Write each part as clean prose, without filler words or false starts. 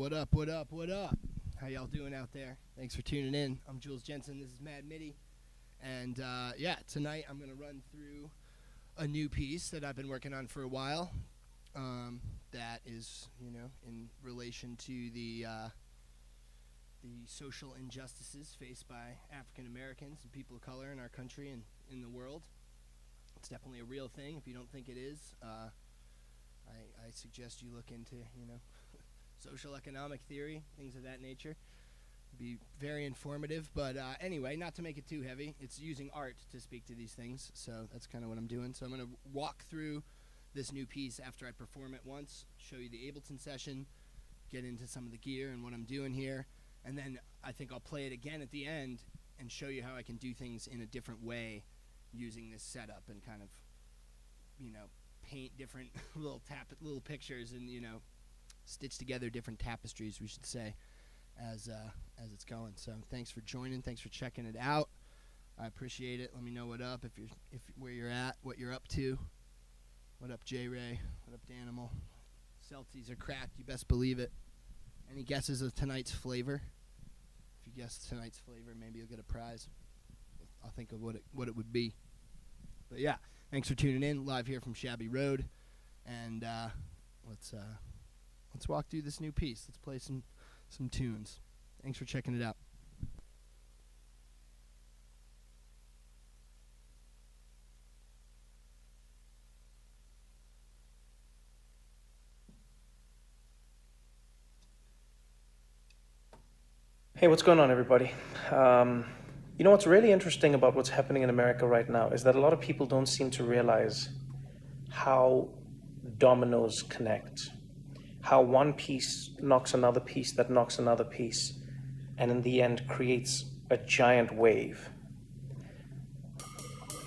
What up, what up, what up? How y'all doing out there? Thanks for tuning in. I'm Jules Jenssen. This is Mad Midi. And yeah, tonight I'm going to run through a new piece that I've been working on for a while. That is, you know, in relation to the social injustices faced by African Americans and people of color in our country and in the world. It's definitely a real thing. If you don't think it is, I suggest you look into, you know, social economic theory, things of that nature. Be very informative, but anyway, not to make it too heavy, it's using art to speak to these things, so that's kind of what I'm doing. So I'm going to walk through this new piece after I perform it once, show you the Ableton session, get into some of the gear and what I'm doing here, and then I think I'll play it again at the end and show you how I can do things in a different way using this setup and kind of, you know, paint different little pictures and, you know, stitch together different tapestries, we should say, as it's going. So thanks for joining, thanks for checking it out. I appreciate it. Let me know what up, if where you're at, what you're up to. What up, J Ray? What up, Danimal? Celtics are cracked, you best believe it. Any guesses of tonight's flavor? If you guess tonight's flavor, maybe you'll get a prize. I'll think of what it would be. But yeah, thanks for tuning in, live here from Shabby Road, and let's walk through this new piece. Let's play some tunes. Thanks for checking it out. Hey, what's going on, everybody? You know what's really interesting about what's happening in America right now is that a lot of people don't seem to realize how dominoes connect, how one piece knocks another piece that knocks another piece, and in the end creates a giant wave.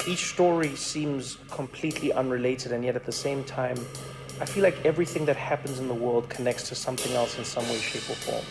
Each story seems completely unrelated, and yet at the same time, I feel like everything that happens in the world connects to something else in some way, shape, or form.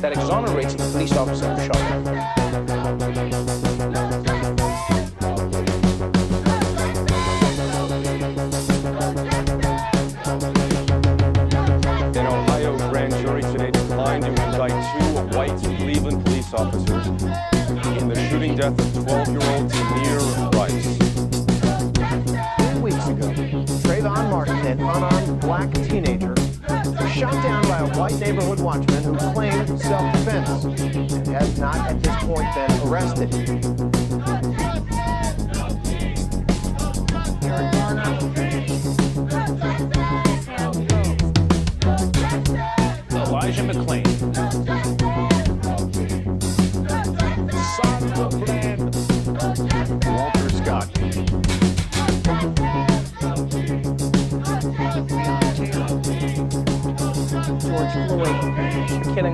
That exonerates the police officer who shot him. An Ohio grand jury today declined to indict two white Cleveland police officers in the shooting death of 12-year-old Tamir Rice. 2 weeks ago, Trayvon Martin, an unarmed black teenager, was shot down by a white neighborhood watchman who claimed self-defense and has not at this point been arrested. Elijah McClain. Son of Land. Walter Scott.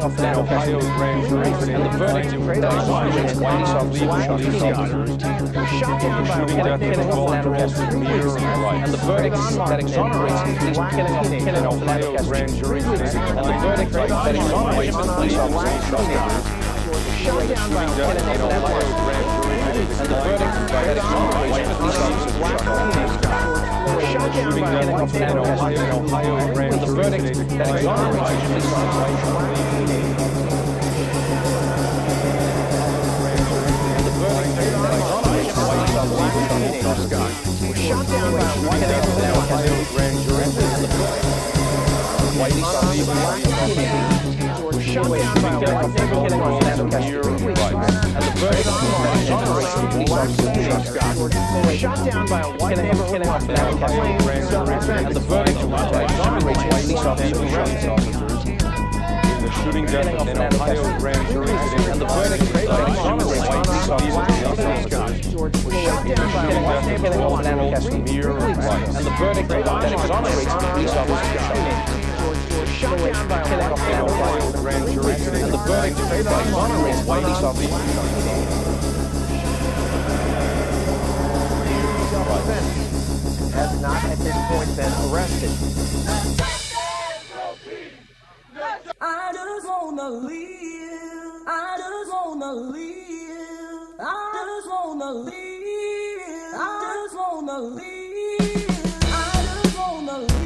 off an Ohio grand jury today and the verdict that exonerates police officers shot down by a white killing of and the verdict that exonerates police killing of Ohio grand jury today and the verdict that exonerates police officers shot down by a white an Ohio grand jury today and the verdict that exonerates police officers shot down shooting by a death white of an Ohio grand and the jury verdict today that exonerates police officers shot down by a white Ohio grand jury shot down by a white and the verdict that exonerates police officers shot down by a white neighborhood and the verdict that exonerates police officers in the shooting death of an Ohio grand jury today and the verdict that exonerates police officers shot down by a white death of 12-year-old mere Rice. and the verdict that exonerates police officers shot down by a white An Ohio grand jury today and the verdict that exonerates police officers self-defense has not at this point been arrested. I just wanna live. I just wanna live. I just wanna live. I just wanna live. I just wanna live.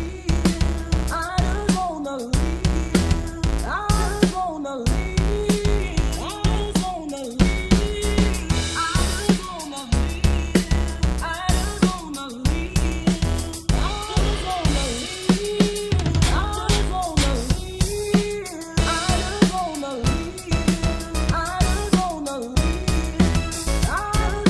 I just wanna live. I just wanna live. I just wanna live. I just wanna live. I just wanna live. I just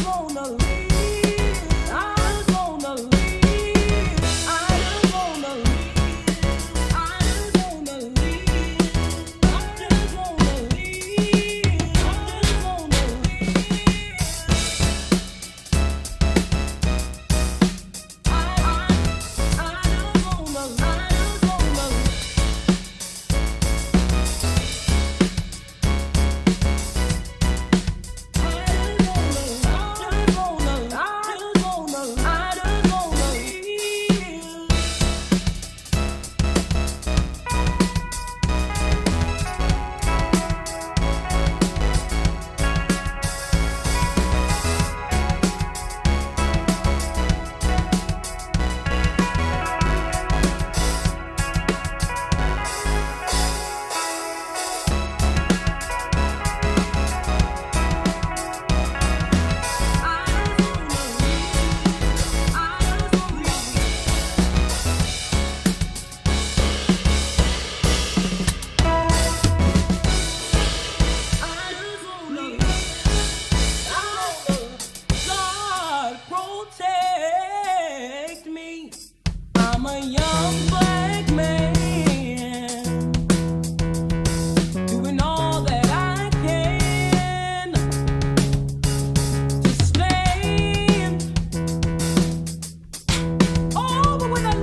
wanna live. I just wanna live.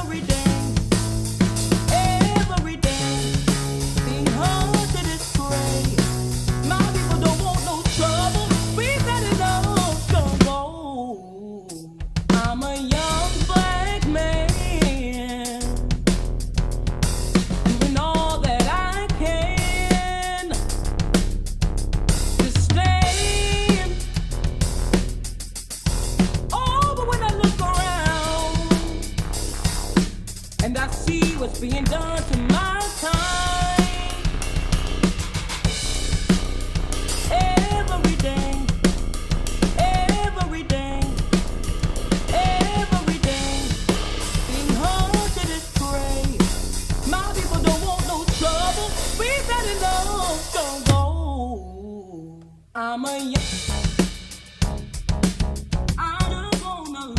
I just wanna live. I just wanna live. I just wanna live. being done to my kind. Every day, every day, every day, being haunted is great. My people don't want no trouble. We better know, don't go. I'm a young. I just wanna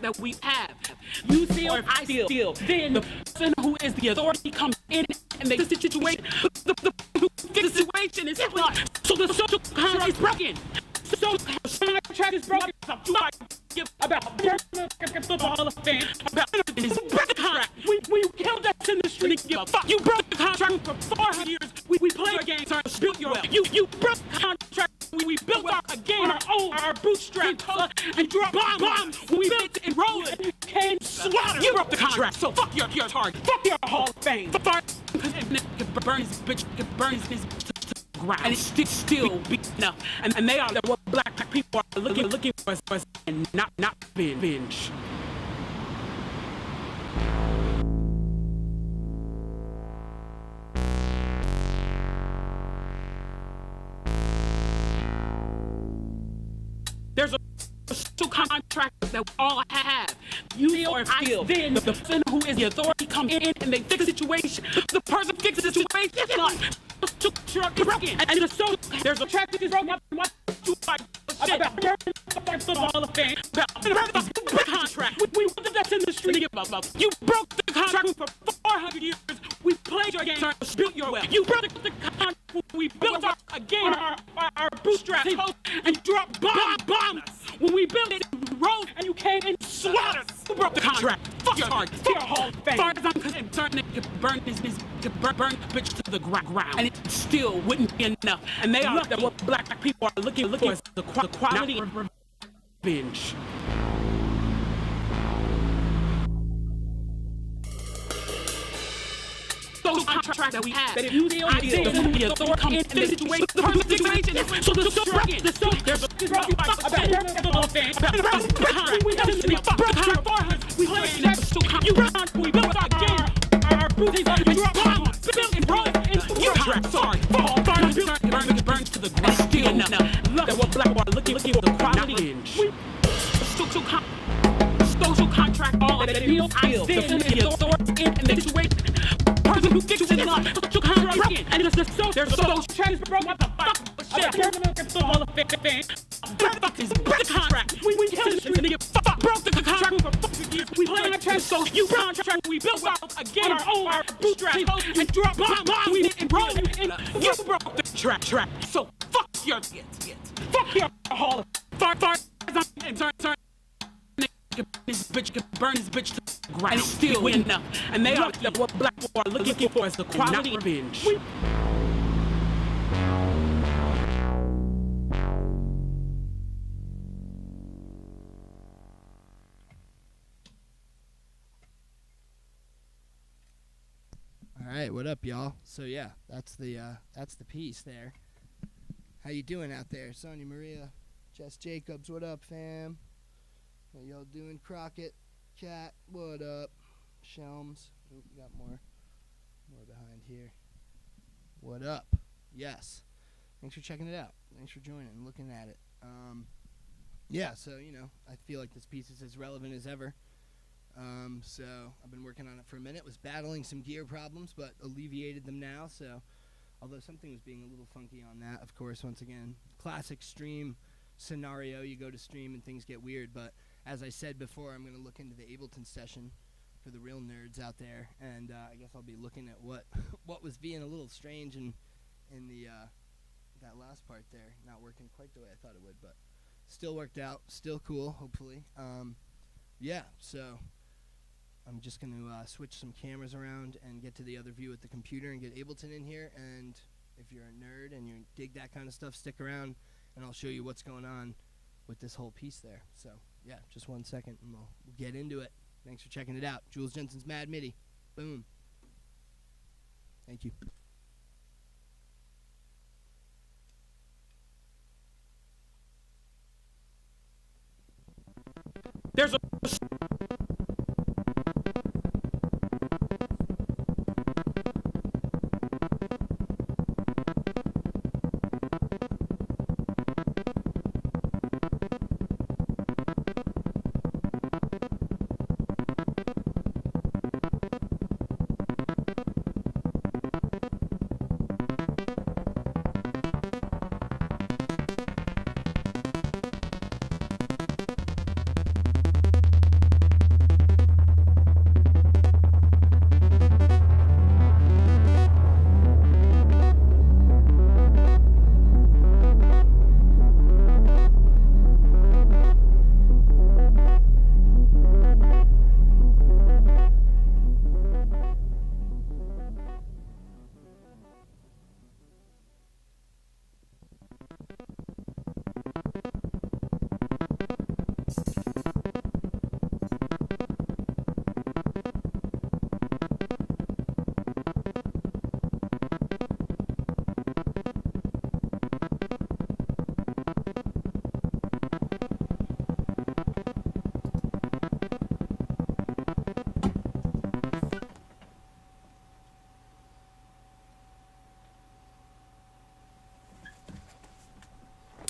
that we have. You feel, I feel. Then the person who is the authority comes in and makes the situation. The situation is flawed. So the social contract is broken. So the contract is broken. About the Hall of Fame. About this contract. We killed us in the street. Give a fuck. You broke the contract for 400 years. We played your game, sir. Built your well. You broke the contract. We built our game, our bootstrap, and dropped bombs. We built it and rolled it. Came slaughter. You broke the contract. So fuck your target. Fuck your Hall of Fame. Fuck because it burns this bitch. It burns this bitch to the ground. And it's still beating up. And they are what black people are looking for us and not binge. There's a social contract that we all have. You feel. Then the person who is the authority comes in and they fix the situation. The person fixes the situation. It's not broken. And there's a track that is broken up. What you like? About the Hall of Fame. About the contract. We put that in the street. You broke the contract for 400 years. We played your game, built your well. You broke the contract. We built our bootstraps and dropped bombs. When we built it, rolled, and you came and slaughtered us. You broke the contract. Fuck your target. Fuck your Hall of Fame. Far as I'm concerned, it could burn this bitch to the ground. And it still wouldn't be enough. And they are what black people are looking for is the quality of revenge. Those contracts that we have, that if you feel the authority come in and the situation, the person situation, so the broken, there's a broken about the Hall of Fame, about the contract, we played that so you run, we built our game, our booties, and drop bombs, built and rolled, and you contract, sorry, fall, burns to the ground, still enough, that what black are looking for the quality binge. Social contract, all that it feels, the authority in the situation. Person who fixes it up, social contract broken, and there's a social trends broken. What the fuck? The Hall of Fame. Fuck is the contract. We killed this nigga. Fuck broke the contract for 4 years. We played our trends, so you contract. We built again our bootstraps and dropped bombs. We didn't roll and you broke the track. So fuck your fuck your Hall of Far. Sorry. This bitch could burn this bitch to the ground. And it's still enough. And they are what black people are looking for is the quality revenge. All right, what up, y'all? So yeah, that's the piece there. How you doing out there, Sonia Maria, Jess Jacobs? What up, fam? How y'all doing? Crockett, Cat, what up? Shelms, oop, we got more behind here. What up? Yes. Thanks for checking it out. Thanks for joining and looking at it. Yeah, so, I feel like this piece is as relevant as ever. So I've been working on it for a minute. Was battling some gear problems, but alleviated them now. So, although something was being a little funky on that, of course, once again, classic stream scenario. You go to stream and things get weird, but as I said before, I'm going to look into the Ableton session for the real nerds out there, and I guess I'll be looking at what was being a little strange in the that last part there, not working quite the way I thought it would, but still worked out, still cool, hopefully. Yeah, so I'm just going to switch some cameras around and get to the other view at the computer and get Ableton in here, and if you're a nerd and you dig that kind of stuff, stick around, and I'll show you what's going on with this whole piece there. So yeah, just 1 second and we'll get into it. Thanks for checking it out. Jules Jenssen's Mad Midi. Boom. Thank you. There's a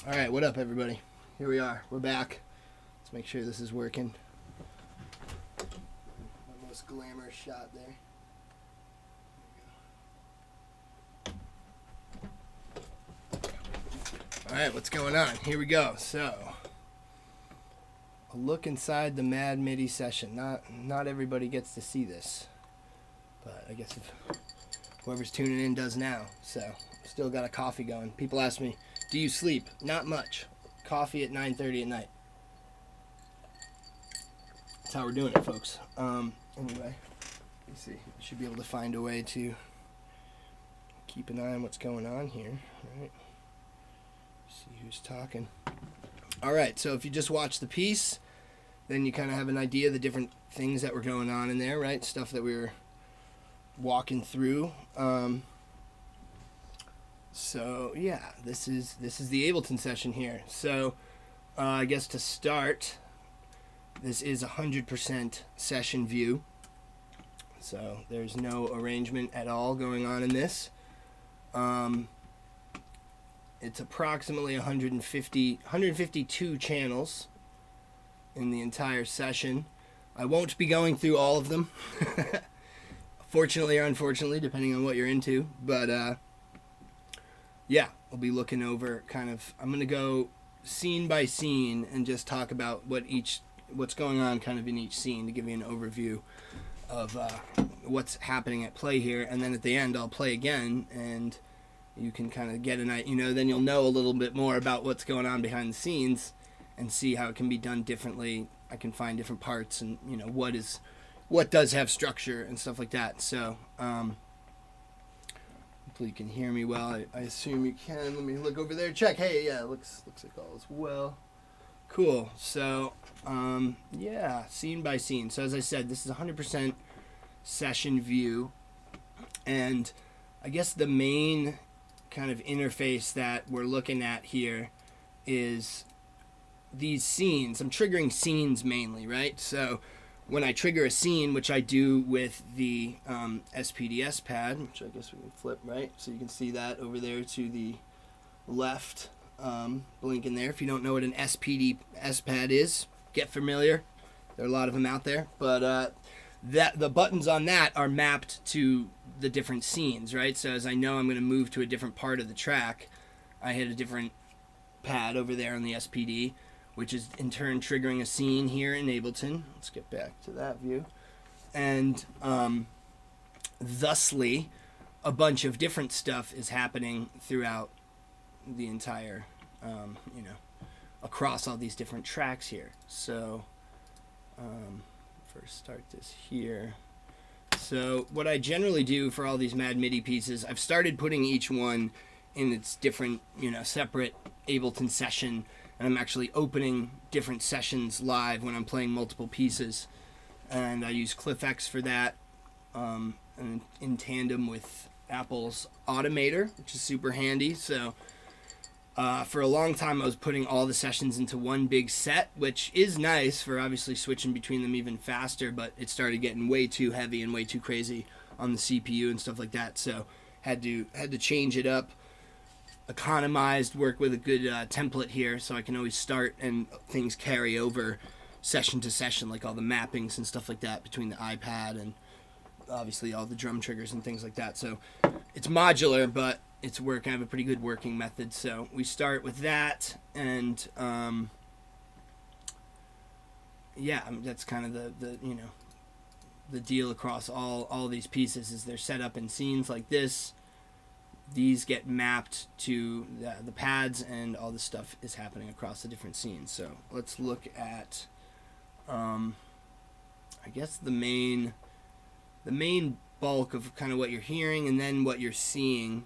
All right, what up, everybody? Here we are. We're back. Let's make sure this is working. My most glamorous shot there. All right, what's going on? Here we go. So, a look inside the Mad MIDI session. Not everybody gets to see this, but I guess if whoever's tuning in does now. So, still got a coffee going. People ask me, do you sleep? Not much. Coffee at 9:30 at night. That's how we're doing it, folks. Anyway, let's see. Should be able to find a way to keep an eye on what's going on here. All right. See who's talking. All right. So if you just watch the piece, then you kind of have an idea of the different things that were going on in there, right? Stuff that we were walking through. So yeah, this is the Ableton session here. So I guess to start, this is 100% session view. So there's no arrangement at all going on in this. It's approximately 152 channels in the entire session. I won't be going through all of them, fortunately or unfortunately, depending on what you're into. But yeah, we'll be looking over kind of, I'm going to go scene by scene and just talk about what's going on kind of in each scene to give you an overview of what's happening at play here. And then at the end, I'll play again and you can kind of get then you'll know a little bit more about what's going on behind the scenes and see how it can be done differently. I can find different parts and, what does have structure and stuff like that. So, hopefully you can hear me well. I assume you can. Let me look over there, check. Hey, yeah, looks like all is well. Cool. So, yeah, scene by scene. So as I said, this is 100% session view. And I guess the main kind of interface that we're looking at here is these scenes. I'm triggering scenes mainly, right? So when I trigger a scene, which I do with the SPDS pad, which I guess we can flip, right? So you can see that over there to the left, blinking there. If you don't know what an SPDS pad is, get familiar. There are a lot of them out there. But the buttons on that are mapped to the different scenes, right? So as I know I'm going to move to a different part of the track, I hit a different pad over there on the SPD, which is in turn triggering a scene here in Ableton. Let's get back to that view. And thusly, a bunch of different stuff is happening throughout the entire, across all these different tracks here. So, first start this here. So what I generally do for all these Mad MIDI pieces, I've started putting each one in its different, separate Ableton session. And I'm actually opening different sessions live when I'm playing multiple pieces. And I use CliffX for that, and in tandem with Apple's Automator, which is super handy. So for a long time, I was putting all the sessions into one big set, which is nice for obviously switching between them even faster, but it started getting way too heavy and way too crazy on the CPU and stuff like that. So had to change it up. Economized, work with a good template here so I can always start and things carry over session to session, like all the mappings and stuff like that between the iPad and obviously all the drum triggers and things like that. So it's modular, but it's working. I have a pretty good working method. So we start with that, and yeah, that's kind of the deal across all these pieces is they're set up in scenes like this. These get mapped to the pads, and all this stuff is happening across the different scenes. So let's look at, I guess the main bulk of kind of what you're hearing, and then what you're seeing.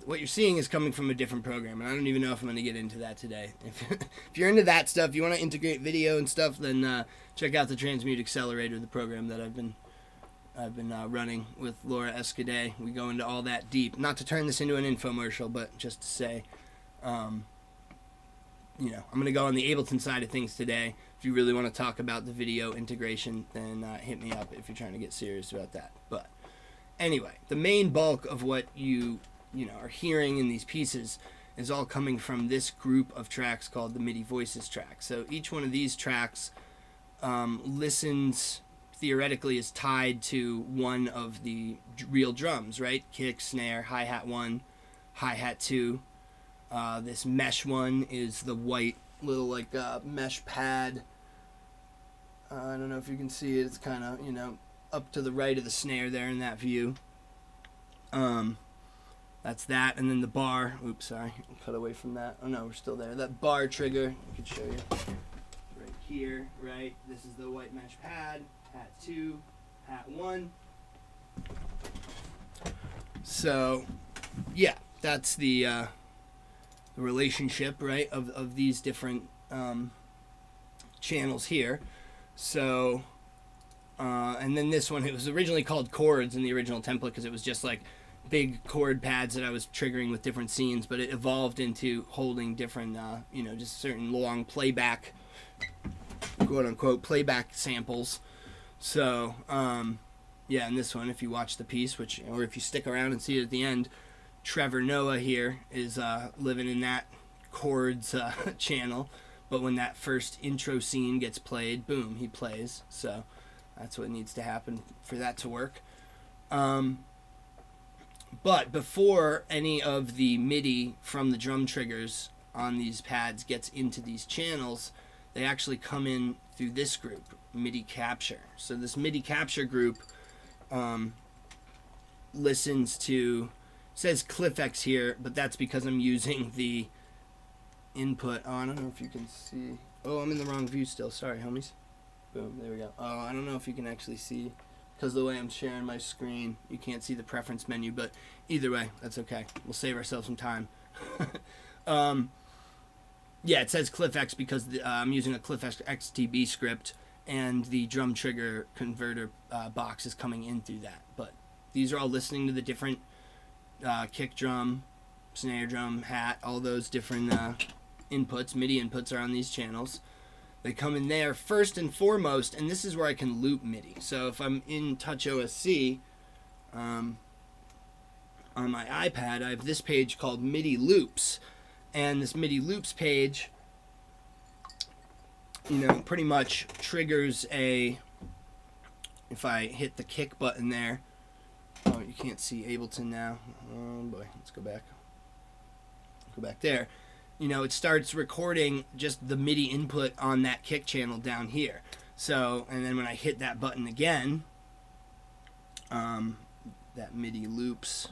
What you're seeing is coming from a different program, and I don't even know if I'm going to get into that today. If you're into that stuff, you want to integrate video and stuff, then check out the Transmute Accelerator, the program that I've been running with Laura Escudé. We go into all that deep. Not to turn this into an infomercial, but just to say, I'm going to go on the Ableton side of things today. If you really want to talk about the video integration, then hit me up if you're trying to get serious about that. But anyway, the main bulk of what you are hearing in these pieces is all coming from this group of tracks called the Midi Voices track. So each one of these tracks listens, theoretically, is tied to one of the real drums, right? Kick, snare, hi-hat 1, hi-hat 2. This mesh one is the white little like mesh pad. I don't know if you can see it. It's kind of, you know, up to the right of the snare there in that view. That's that. And then the bar. Oops, sorry. Cut away from that. Oh, no, we're still there. That bar trigger, I could show you. Right here, right? This is the white mesh pad. Hat 2, hat 1. So, yeah, that's the relationship, right, of these different channels here. So, and then this one, it was originally called chords in the original template because it was just like big chord pads that I was triggering with different scenes, but it evolved into holding different, you know, just certain long playback, quote unquote, playback samples. So, yeah, and this one, if you watch the piece, which, or if you stick around and see it at the end, Trevor Noah here is living in that chords channel, but when that first intro scene gets played, boom, he plays. So that's what needs to happen for that to work. But before any of the MIDI from the drum triggers on these pads gets into these channels, they actually come in through this group, Midi Capture. So this Midi Capture group listens to, says CliffX here, but that's because I'm using the input. Oh, I don't know if you can see. Oh, I'm in the wrong view still. Sorry, homies. Boom, there we go. Oh, I don't know if you can actually see, because the way I'm sharing my screen, you can't see the preference menu, but either way, that's okay. We'll save ourselves some time. Yeah, it says CliffX because I'm using a CliffX XTB script, and the drum trigger converter box is coming in through that. But these are all listening to the different kick drum, snare drum, hat, all those different inputs, MIDI inputs are on these channels. They come in there first and foremost, and this is where I can loop MIDI. So if I'm in TouchOSC, on my iPad, I have this page called Midi Loops. And this Midi Loops page, you know, pretty much triggers a, if I hit the kick button there, oh, you can't see Ableton now. Oh boy, let's go back. Go back there. You know, it starts recording just the MIDI input on that kick channel down here. So, and then when I hit that button again, that Midi Loops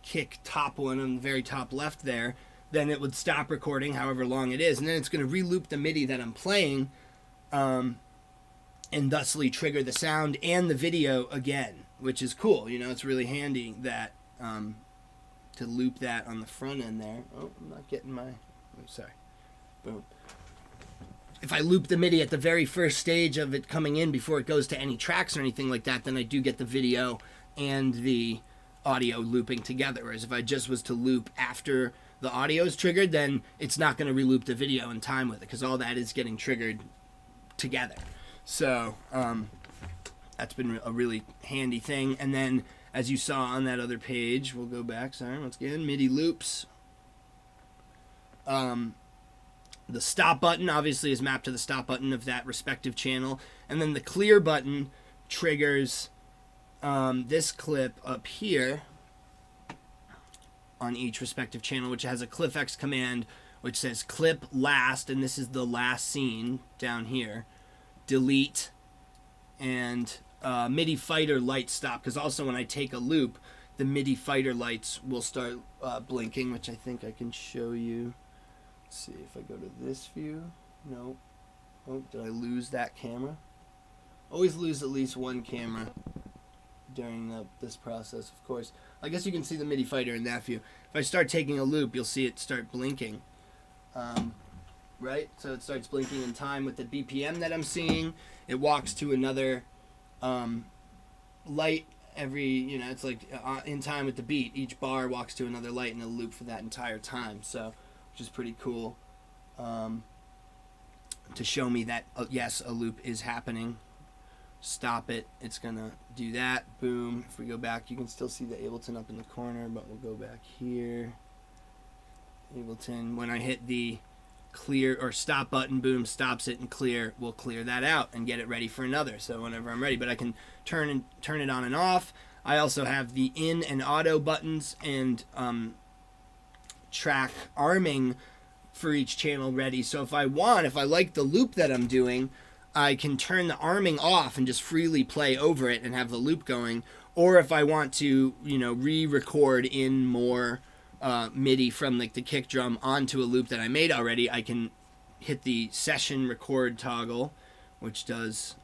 kick top one on the very top left there, then it would stop recording however long it is, and then it's going to re-loop the MIDI that I'm playing, and thusly trigger the sound and the video again, which is cool. You know, it's really handy that to loop that on the front end there. Oh, I'm not getting my, oh, sorry. Boom. If I loop the MIDI at the very first stage of it coming in before it goes to any tracks or anything like that, then I do get the video and the audio looping together. Whereas if I just was to loop after the audio is triggered, then it's not going to re-loop the video in time with it, because all that is getting triggered together. So that's been a really handy thing. And then, as you saw on that other page, we'll go back, sorry, once again, Midi Loops. The stop button obviously is mapped to the stop button of that respective channel. And then the clear button triggers this clip up here on each respective channel, which has a CliffX command which says clip last, and this is the last scene down here, delete, and MIDI fighter light stop, because also when I take a loop, the MIDI fighter lights will start blinking, which I think I can show you. Let's see if I go to this view. No. Oh, did I lose that camera? Always lose at least one camera during this process, of course. I guess you can see the MIDI fighter in that view. If I start taking a loop, you'll see it start blinking. Right? So it starts blinking in time with the BPM that I'm seeing. It walks to another light every, you know, it's like in time with the beat. Each bar walks to another light in a loop for that entire time. So, which is pretty cool to show me that, yes, a loop is happening. Stop it, it's gonna do that. Boom. If we go back, you can still see the Ableton up in the corner, but we'll go back here. Ableton, when I hit the clear or stop button, boom, stops it, and clear will clear that out and get it ready for another. So whenever I'm ready, but I can turn it on and off. I also have the in and auto buttons and track arming for each channel ready. So if I like the loop that I'm doing, I can turn the arming off and just freely play over it and have the loop going. Or if I want to, re-record in more MIDI from like the kick drum onto a loop that I made already, I can hit the session record toggle, which does,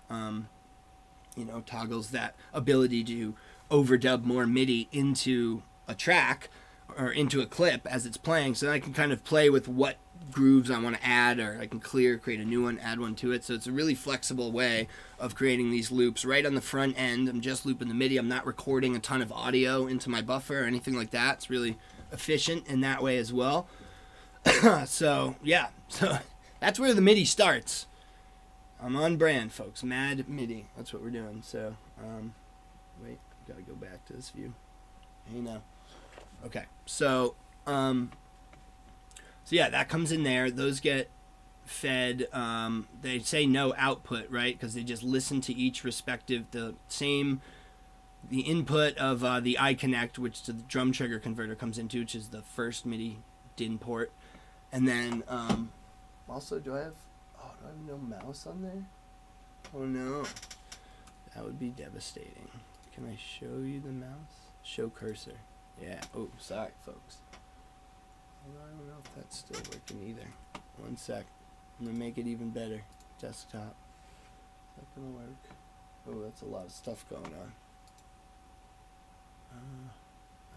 toggles that ability to overdub more MIDI into a track or into a clip as it's playing. So I can kind of play with what grooves I want to add, or I can create a new one, add one to it. So it's a really flexible way of creating these loops. Right on the front end, I'm just looping the MIDI. I'm not recording a ton of audio into my buffer or anything like that. It's really efficient in that way as well. So that's where the MIDI starts. I'm on brand, folks. Mad MIDI. That's what we're doing. So wait, gotta go back to this view. Hey now. Okay, so yeah, that comes in there. Those get fed. They say no output, right? Because they just listen to each respective, the input of the iConnect, which the drum trigger converter comes into, which is the first MIDI DIN port. And then also, do I have no mouse on there? Oh no, that would be devastating. Can I show you the mouse? Show cursor. Yeah. Oh, sorry, folks. I don't know if that's still working either. One sec. I'm going to make it even better. Desktop. Is that going to work? Oh, that's a lot of stuff going on.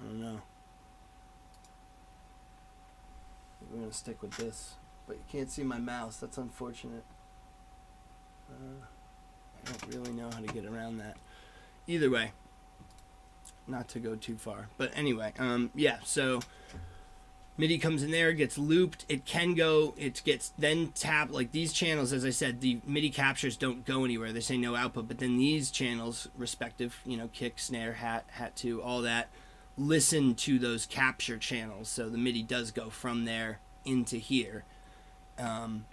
I don't know. We're going to stick with this. But you can't see my mouse. That's unfortunate. I don't really know how to get around that. Either way. Not to go too far. But anyway, so MIDI comes in there, gets looped. It gets then tapped. Like these channels, as I said, the MIDI captures don't go anywhere. They say no output, but then these channels, respective, kick, snare, hat 2, all that, listen to those capture channels. So the MIDI does go from there into here. And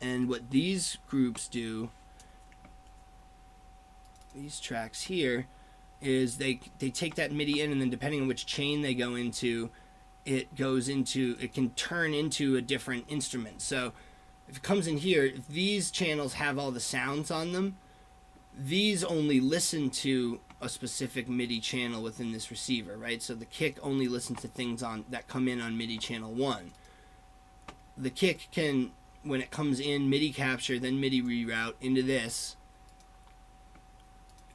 what these groups do, these tracks here, is they take that MIDI in, and then depending on which chain they go into, it can turn into a different instrument. So if it comes in here, if these channels have all the sounds on them, these only listen to a specific MIDI channel within this receiver, right? So the kick only listens to things that come in on MIDI channel 1. The kick can, when it comes in, MIDI capture, then MIDI reroute into this.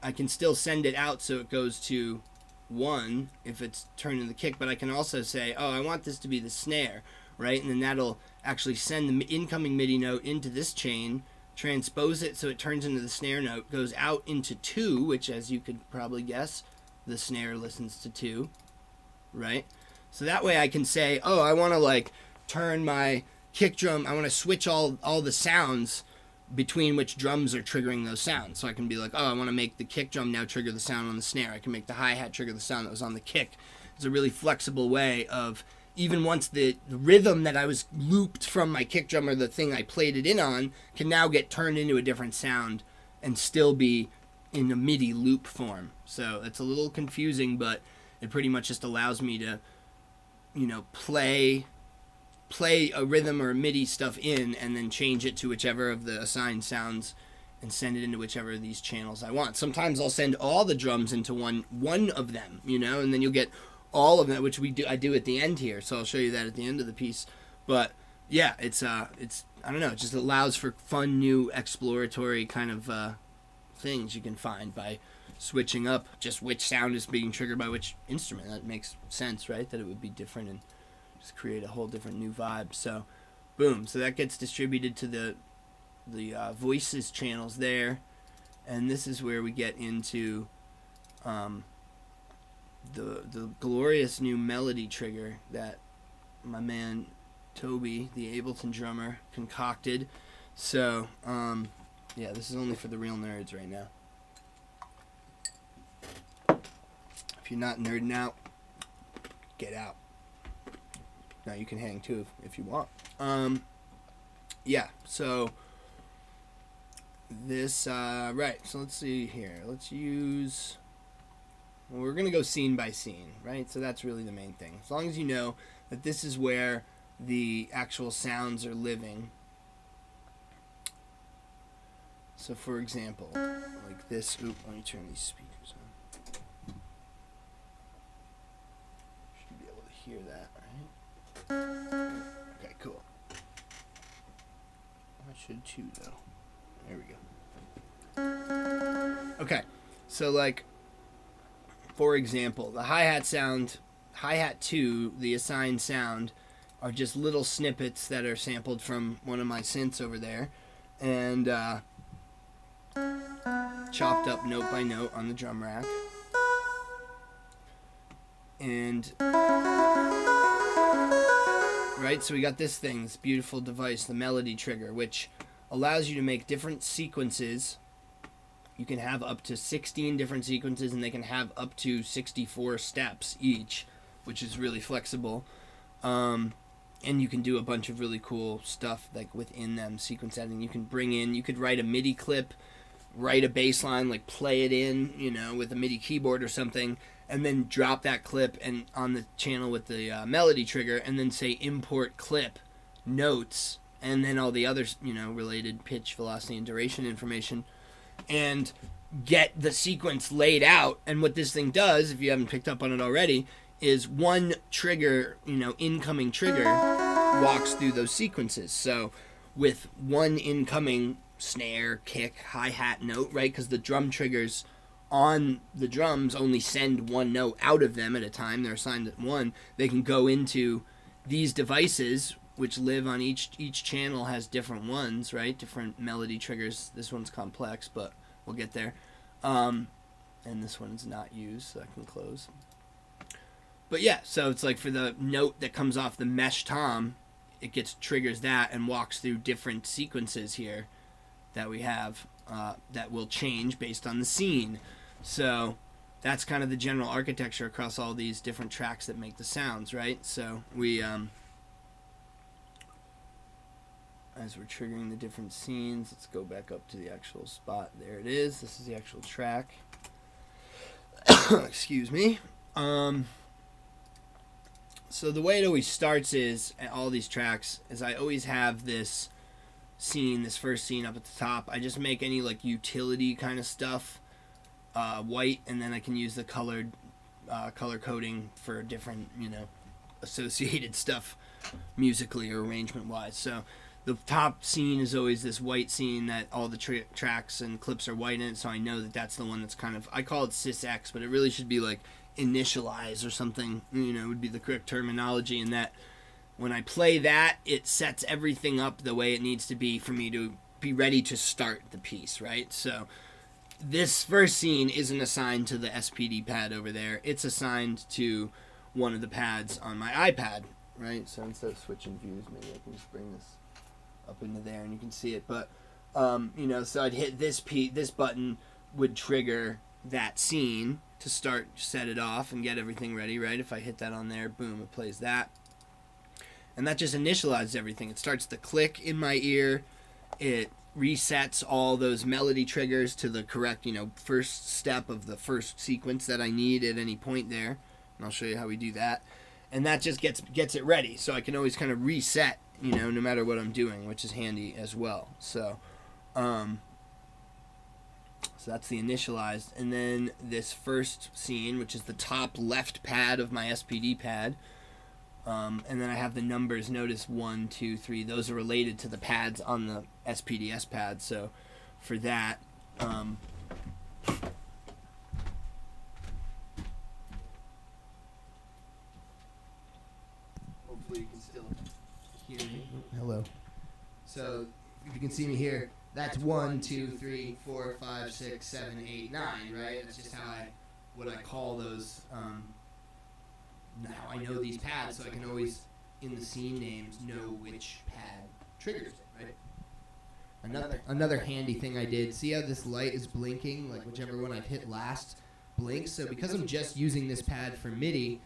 I can still send it out so it goes to 1 if it's turning the kick, but I can also say, oh, I want this to be the snare, right? And then that'll actually send the incoming MIDI note into this chain, transpose it so it turns into the snare note, goes out into 2, which, as you could probably guess, the snare listens to 2, right? So that way I can say, oh, I want to turn my kick drum, I want to switch all the sounds between which drums are triggering those sounds. So I can be like, oh, I want to make the kick drum now trigger the sound on the snare. I can make the hi-hat trigger the sound that was on the kick. It's a really flexible way of, even once the rhythm that I was looped from my kick drum, or the thing I played it in on, can now get turned into a different sound and still be in a MIDI loop form. So it's a little confusing, but it pretty much just allows me to, play a rhythm or MIDI stuff in, and then change it to whichever of the assigned sounds and send it into whichever of these channels I want. Sometimes I'll send all the drums into one of them, and then you'll get all of that, which I do at the end here. So I'll show you that at the end of the piece. But yeah, it's I don't know, it just allows for fun, new, exploratory kind of things you can find by switching up just which sound is being triggered by which instrument. That makes sense, right? That it would be different and just create a whole different new vibe. So boom, so that gets distributed to the voices channels there, and this is where we get into the glorious new melody trigger that my man Toby, the Ableton drummer, concocted. So yeah, this is only for the real nerds right now. If you're not nerding out, get out. Now you can hang too if you want. Yeah, so this, right, so let's see here. Let's use, well, we're going to go scene by scene, right? So that's really the main thing. As long as you know that this is where the actual sounds are living. So for example, like this, let me turn these speakers on. Should be able to hear that, right? Okay, cool. I should too, though. There we go. Okay, so like, for example, the hi-hat sound, hi-hat 2, the assigned sound, are just little snippets that are sampled from one of my synths over there, and chopped up note by note on the drum rack. And right, so we got this thing, this beautiful device, the melody trigger, which allows you to make different sequences. You can have up to 16 different sequences, and they can have up to 64 steps each, which is really flexible. And you can do a bunch of really cool stuff like within them, sequence editing. You can bring in, you could write a MIDI clip, write a bass line, like play it in, you know, with a MIDI keyboard or something, and then drop that clip and on the channel with the melody trigger, and then say import clip, notes, and then all the other, you know, related pitch, velocity, and duration information, and get the sequence laid out. And what this thing does, if you haven't picked up on it already, is one trigger, you know, incoming trigger walks through those sequences. So with one incoming snare, kick, hi-hat note, right, because the drum triggers on the drums only send one note out of them at a time. They're assigned at one. They can go into these devices, which live on each channel has different ones, right? Different melody triggers. This one's complex, but we'll get there. And this one's not used, so I can close. But yeah, so it's like for the note that comes off the mesh tom, it triggers that and walks through different sequences here that we have that will change based on the scene. So that's kind of the general architecture across all these different tracks that make the sounds, right? So we, as we're triggering the different scenes, let's go back up to the actual spot. There it is. This is the actual track. Excuse me. So the way it always starts is, at all these tracks, is I always have this scene, this first scene up at the top. I just make any like utility kind of stuff white, and then I can use the color coding for different, you know, associated stuff musically or arrangement wise. So the top scene is always this white scene that all the tracks and clips are white in it, so I know that that's the one that's kind of, I call it sys-X, but it really should be like initialize or something, you know, would be the correct terminology, in that when I play that, it sets everything up the way it needs to be for me to be ready to start the piece, right? So this first scene isn't assigned to the SPD pad over there. It's assigned to one of the pads on my iPad, right? So instead of switching views, maybe I can just bring this up into there and you can see it. But, you know, so I'd hit this button would trigger that scene to set it off and get everything ready, right? If I hit that on there, boom, it plays that. And that just initializes everything. It starts the click in my ear. It resets all those melody triggers to the correct, you know, first step of the first sequence that I need at any point there. And I'll show you how we do that. And that just gets it ready. So I can always kind of reset, you know, no matter what I'm doing, which is handy as well. So, so that's the initialized. And then this first scene, which is the top left pad of my SPD pad. And then I have the numbers. Notice 1, 2, 3. Those are related to the pads on the SPDS pad. So for that, hopefully you can still hear me. Hello. So if you can see me here, that's 1, 2, 3, 4, 5, 6, 7, 8, 9. Right? That's just how what I call those. Now I know these pads, so I can always, in the scene names, know which pad triggers it, right? Another handy thing I did, see how this light is blinking, like whichever one I've hit last blinks? So because I'm just using this pad for MIDI,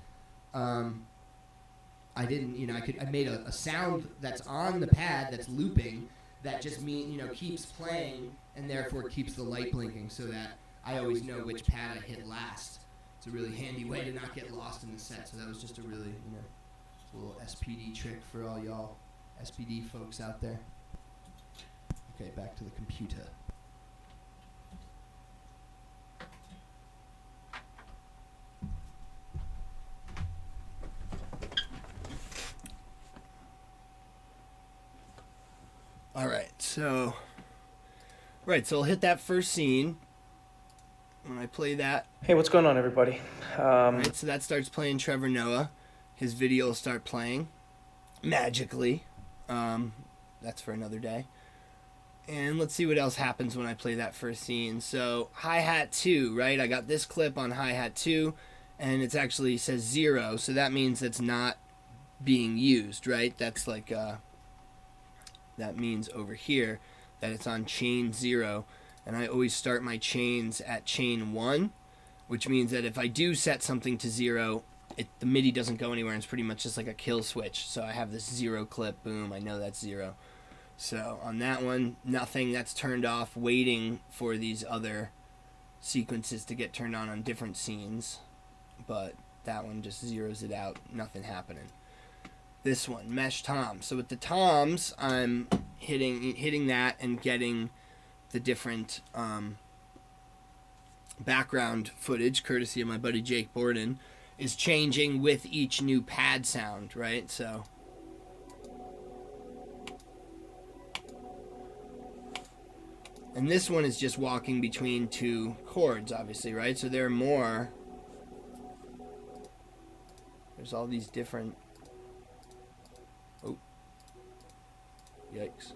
I didn't, you know, I made a sound that's on the pad that's looping that just keeps playing and therefore keeps the light blinking so that I always know which pad I hit last. It's a really handy way to not get lost in the set. So that was just a really, little SPD trick for all y'all SPD folks out there. Okay, back to the computer. So I'll hit that first scene when I play that. Hey, what's going on, everybody? Right, so that starts playing Trevor Noah. His video will start playing magically. That's for another day. And let's see what else happens when I play that first scene. So hi-hat 2, right? I got this clip on hi-hat 2, and it actually says 0, so that means it's not being used, right? That's like that means over here that it's on chain 0, and I always start my chains at chain 1, which means that if I do set something to 0, the MIDI doesn't go anywhere, and it's pretty much just like a kill switch. So I have this 0 clip, boom, I know that's 0. So on that one, nothing, that's turned off, waiting for these other sequences to get turned on different scenes, but that one just zeroes it out, nothing happening. This one, mesh toms. So with the toms, I'm hitting that and getting the different background footage, courtesy of my buddy Jake Borden, is changing with each new pad sound, right? So and this one is just walking between two chords, obviously, right? So there are more. There's all these different. Oh, yikes.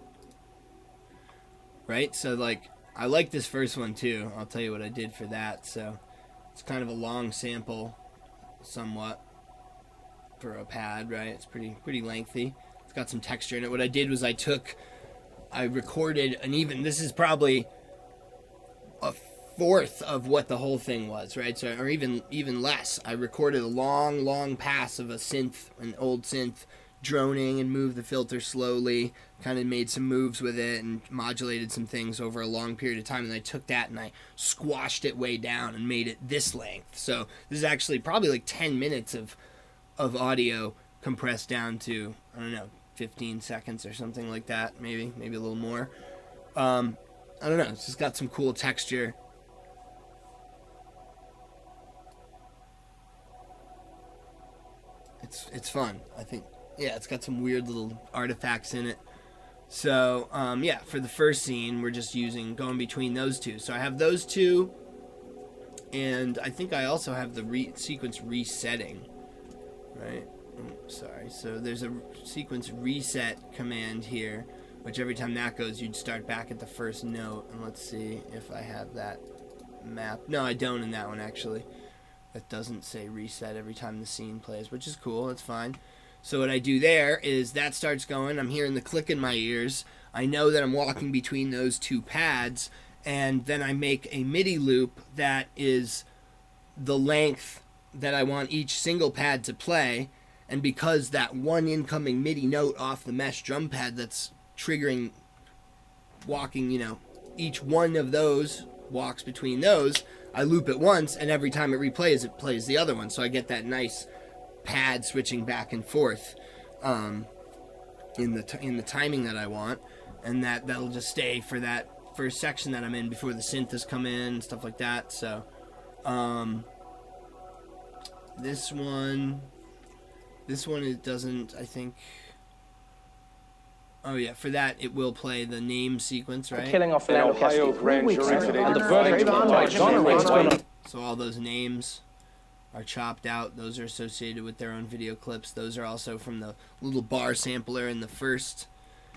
Right? So, like, I like this first one, too. I'll tell you what I did for that. So, it's kind of a long sample, somewhat, for a pad, right? It's pretty lengthy. It's got some texture in it. What I did was I recorded this is probably a fourth of what the whole thing was, right? So, or even less. I recorded a long pass of an old synth, droning and moved the filter slowly, kind of made some moves with it and modulated some things over a long period of time, and I took that and I squashed it way down and made it this length. So this is actually probably like 10 minutes of audio compressed down to, I don't know, 15 seconds or something like that, maybe a little more. I don't know, it's just got some cool texture. It's fun, I think. Yeah, it's got some weird little artifacts in it. So, yeah, for the first scene, we're just going between those two. So I have those two, and I think I also have the sequence resetting, right? Sorry. So there's a sequence reset command here, which every time that goes, you'd start back at the first note. And let's see if I have that map. No, I don't in that one, actually. That doesn't say reset every time the scene plays, which is cool. That's fine. So what I do there is that starts going. I'm hearing the click in my ears. I know that I'm walking between those two pads, and then I make a MIDI loop that is the length that I want each single pad to play. And because that one incoming MIDI note off the mesh drum pad that's triggering walking, each one of those walks between those, I loop it once, and every time it replays, it plays the other one. So I get that nice pad switching back and forth in the timing that I want, and that'll just stay for that first section that I'm in before the synth has come in and stuff like that. So this one it doesn't, I think. Oh yeah, for that it will play the name sequence, right? Killing off An Ohio grand jury today and the determined So all those names are chopped out. Those are associated with their own video clips. Those are also from the little bar sampler in the first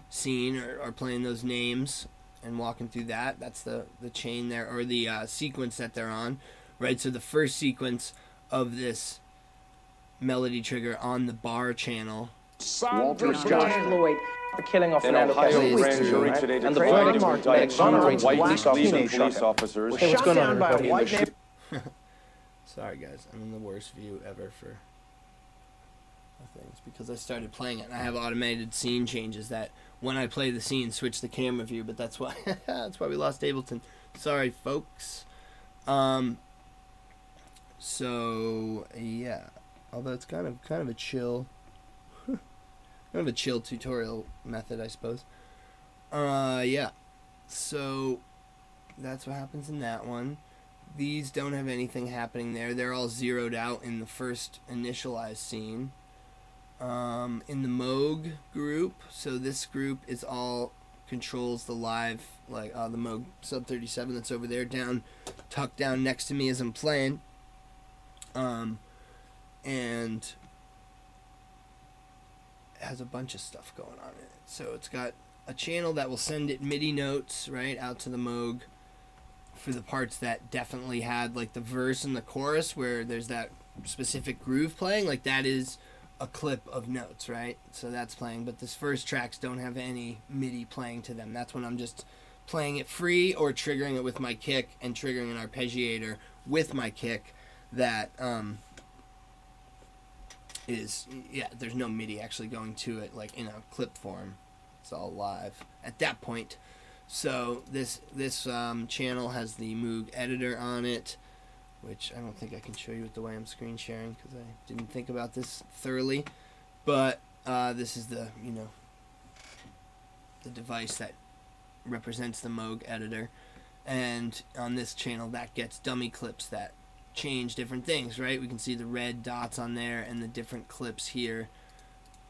scene, are playing those names and walking through that. That's the chain there, or the sequence that they're on, right? So the first sequence of this melody trigger on the bar channel. Walter Josh Floyd, the killing of An an Ohio grand jury today and the determined verdict to indict two white police Cleveland officers. police officers. Hey, what's Shot going on, down by a everybody? white neighbor. Sorry guys, I'm in the worst view ever for of things because I started playing it, and I have automated scene changes that when I play the scene switch the camera view, but that's why we lost Ableton. Sorry, folks. So yeah, although it's kind of a chill, kind of a chill tutorial method, I suppose. Yeah. So that's what happens in that one. These don't have anything happening there. They're all zeroed out in the first initialized scene. In the Moog group, so this group is all controls the live, like the Moog Sub 37 that's over there, tucked down next to me as I'm playing. And it has a bunch of stuff going on in it. So it's got a channel that will send it MIDI notes right out to the Moog for the parts that definitely had like the verse and the chorus where there's that specific groove playing, like that is a clip of notes, right? So that's playing, but this first tracks don't have any MIDI playing to them. That's when I'm just playing it free or triggering it with my kick and triggering an arpeggiator with my kick that there's no MIDI actually going to it like in a clip form. It's all live at that point. So this channel has the Moog editor on it, which I don't think I can show you with the way I'm screen sharing because I didn't think about this thoroughly. But this is the device that represents the Moog editor, and on this channel that gets dummy clips that change different things, right? We can see the red dots on there and the different clips here.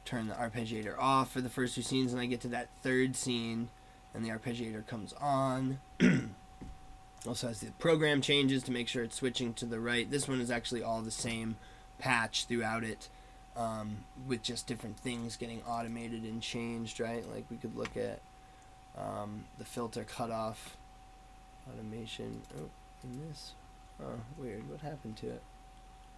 Turn the arpeggiator off for the first two scenes, and I get to that third scene and the arpeggiator comes on. Also has the program changes to make sure it's switching to the right. This one is actually all the same patch throughout it, with just different things getting automated and changed, right? Like we could look at the filter cutoff automation. Oh, in this. Oh, weird. What happened to it?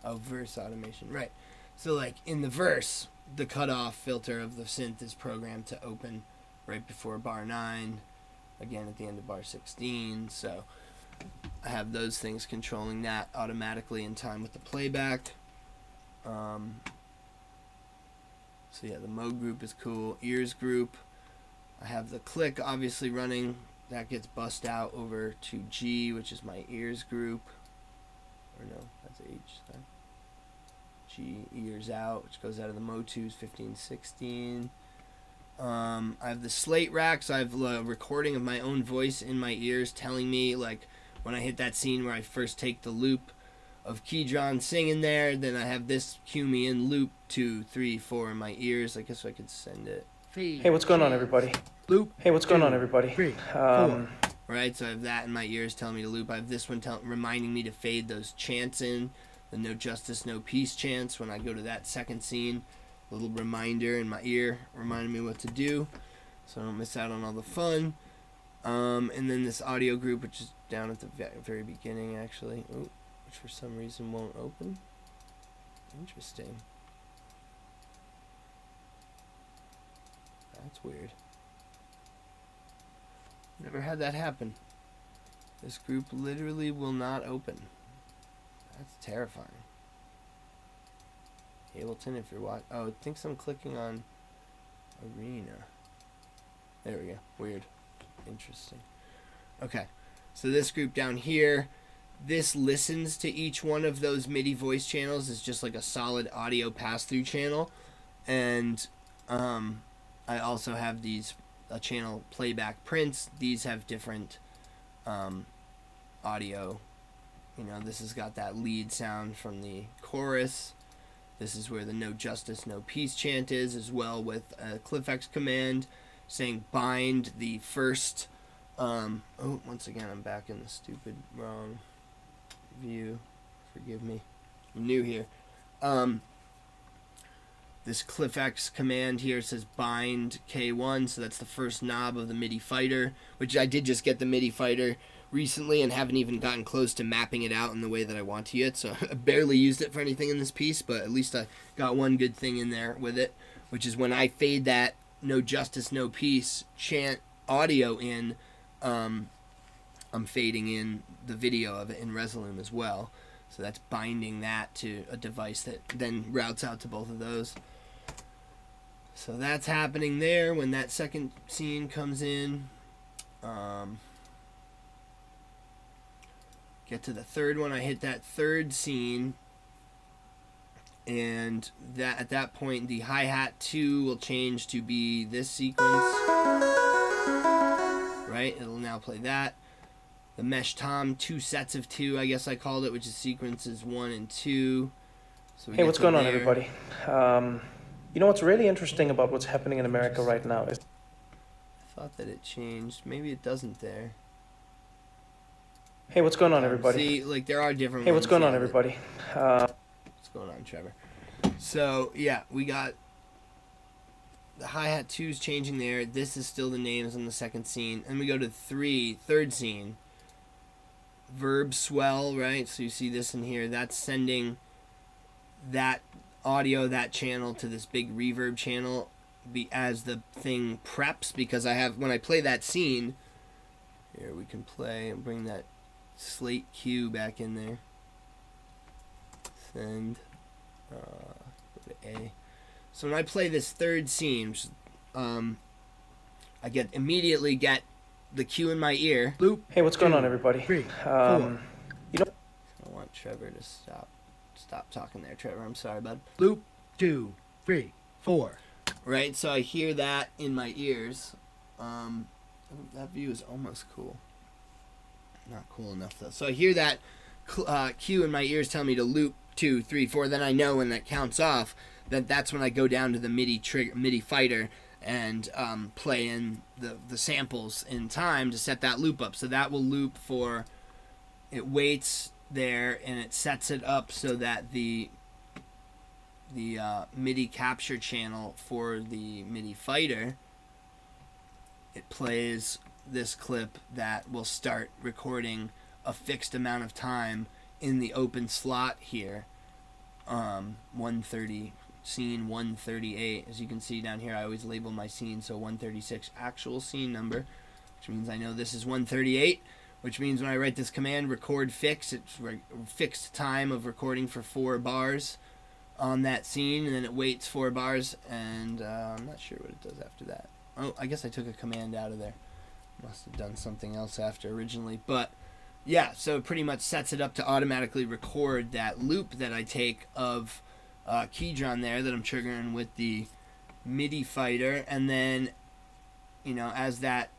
Oh, verse automation. Right. So like in the verse, the cutoff filter of the synth is programmed to open right before bar 9, again at the end of bar 16. So I have those things controlling that automatically in time with the playback. So yeah, the Moog group is cool. Ears group, I have the click obviously running. That gets bussed out over to G, which is my ears group. Or no, that's H. Sorry. G, ears out, which goes out of the Motus 15, 16. I have the slate rack, so I have a recording of my own voice in my ears telling me, like, when I hit that scene where I first take the loop of Keydrawn singing there, then I have this cue me in loop 2, 3, 4 in my ears. I guess I could send it. Hey, what's going on, everybody? Loop. Hey, what's going on, everybody? 3, 4. Right, so I have that in my ears telling me to loop. I have this one reminding me to fade those chants in, the no justice, no peace chants when I go to that second scene. A little reminder in my ear reminding me what to do so I don't miss out on all the fun. And then this audio group, which is down at the very beginning, actually. Ooh, which for some reason won't open. Interesting. That's weird. Never had that happen. This group literally will not open. That's terrifying. Ableton, if you're watching. Oh, it thinks I'm clicking on Arena. There we go. Weird. Interesting. Okay. So this group down here, this listens to each one of those MIDI voice channels. It's just like a solid audio pass-through channel. And I also have these channel playback prints. These have different audio. You know, this has got that lead sound from the chorus. This is where the no justice, no peace chant is, as well with a CliffX command saying bind the first. Once again, I'm back in the stupid wrong view. Forgive me. I'm new here. This CliffX command here says bind K1, so that's the first knob of the MIDI fighter, which I did just get the MIDI fighter recently and haven't even gotten close to mapping it out in the way that I want to yet, so I barely used it for anything in this piece, but at least I got one good thing in there with it, which is when I fade that no justice, no peace chant audio in, I'm fading in the video of it in Resolume as well. So that's binding that to a device that then routes out to both of those. So that's happening there when that second scene comes in. Get to the third one, I hit that third scene, and that at that point the hi-hat 2 will change to be this sequence. Right? It'll now play that. The mesh tom, 2 sets of 2, I guess I called it, which is sequences 1 and 2. So hey, what's going on, everybody? You know what's really interesting about what's happening in America right now is... I thought that it changed. Maybe it doesn't there. Hey, what's going on, everybody? See, like, there are different Hey, what's going on, that- everybody? What's going on, Trevor? So, yeah, we got the hi-hat 2's changing there. This is still the names on the second scene. And we go to third scene. Verb swell, right? So you see this in here. That's sending that audio, that channel, to this big reverb channel as the thing preps. Because I have, when I play that scene, here we can play and bring that slate cue back in there. Send. Go to A. So when I play this third scene, I immediately get the cue in my ear. Loop. Hey, what's going on, everybody? 3, 4. You know, I want Trevor to stop talking there, Trevor. I'm sorry, bud. Loop 2, 3, 4. Right, so I hear that in my ears. That view is almost cool. Not cool enough though. So I hear that cue in my ears tell me to loop 2, 3, 4. Then I know when that counts off that's when I go down to the MIDI fighter and play in the samples in time to set that loop up. So that will loop for, it waits there and it sets it up so that the MIDI capture channel for the MIDI fighter, it plays this clip that will start recording a fixed amount of time in the open slot here. 130, scene 138. As you can see down here, I always label my scene, so 136 actual scene number, which means I know this is 138, which means when I write this command, record fix, it's fixed time of recording for 4 bars on that scene, and then it waits 4 bars, and I'm not sure what it does after that. Oh, I guess I took a command out of there. Must have done something else after originally, but yeah, so it pretty much sets it up to automatically record that loop that I take of Keydron there that I'm triggering with the MIDI fighter, and then, you know, as that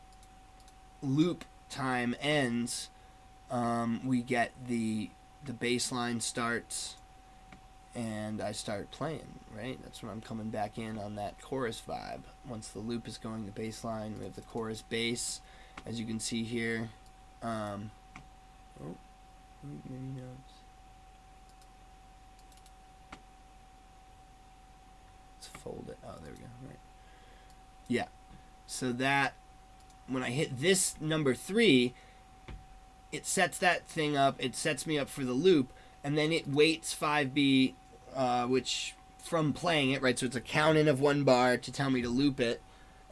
loop time ends, we get the bass line starts, and I start playing, right? That's when I'm coming back in on that chorus vibe. Once the loop is going, the bass line, we have the chorus bass, as you can see here. Mini notes. Let's fold it. Oh, there we go. Right. Yeah. So that, when I hit this number 3, it sets that thing up. It sets me up for the loop, and then it waits 5B, which from playing it, right? So it's a count in of 1 bar to tell me to loop it,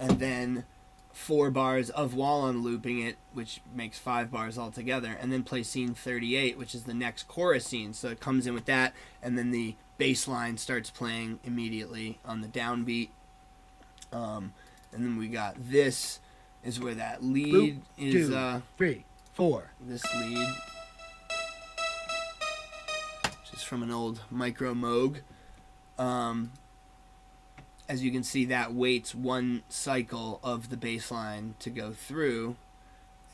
and then 4 bars of while I'm looping it, which makes 5 bars altogether, and then play scene 38, which is the next chorus scene. So it comes in with that, and then the bass line starts playing immediately on the downbeat. And then we got this is where that lead loop is 2, 3, 4. This lead, which is from an old Micro Moog. As you can see, that waits 1 cycle of the bass line to go through,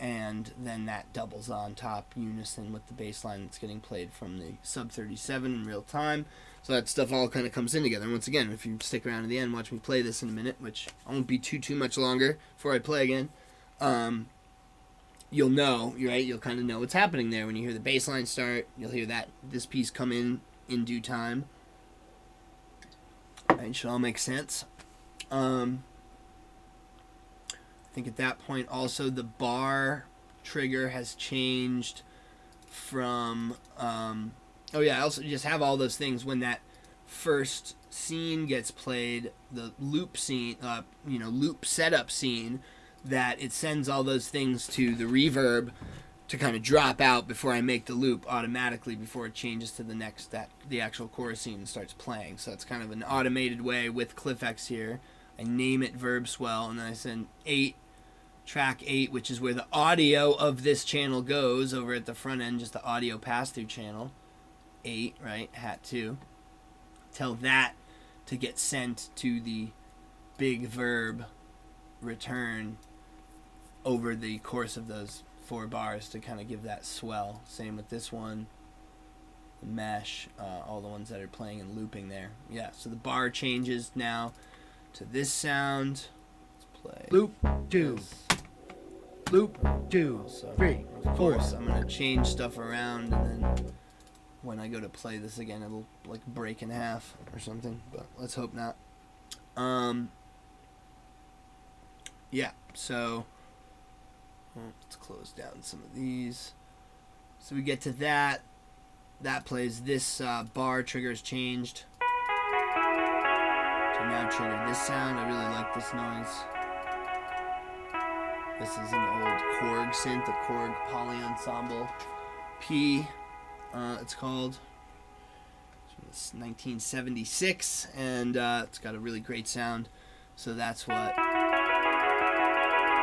and then that doubles on top unison with the bass line that's getting played from the sub 37 in real time. So that stuff all kind of comes in together. And once again, if you stick around to the end, watch me play this in a minute, which I won't be too much longer before I play again. You'll know, right? You'll kind of know what's happening there when you hear the bass line start. You'll hear this piece come in due time. Right, should all make sense. I think at that point also the bar trigger has changed from oh yeah, I also just have all those things when that first scene gets played, the loop scene, loop setup scene, that it sends all those things to the reverb to kind of drop out before I make the loop automatically before it changes to the next, the actual chorus scene starts playing. So it's kind of an automated way with CliffX here I name it verb swell, and then I send 8, track 8, which is where the audio of this channel goes over at the front end, just the audio pass-through channel. 8, right? Hat 2. Tell that to get sent to the big verb return over the course of those 4 bars to kind of give that swell. Same with this one, the mesh, all the ones that are playing and looping there. Yeah, so the bar changes now to this sound. Let's play. Loop 2. this. Loop 2. So, 3. of 4. course, I'm going to change stuff around, and then when I go to play this again, it'll like break in half or something, but let's hope not. Yeah, so let's close down some of these. So we get to that. That plays this bar trigger's changed to now trigger this sound. I really like this noise. This is an old Korg synth, a Korg Poly Ensemble P, it's called. It's 1976, and it's got a really great sound. So that's what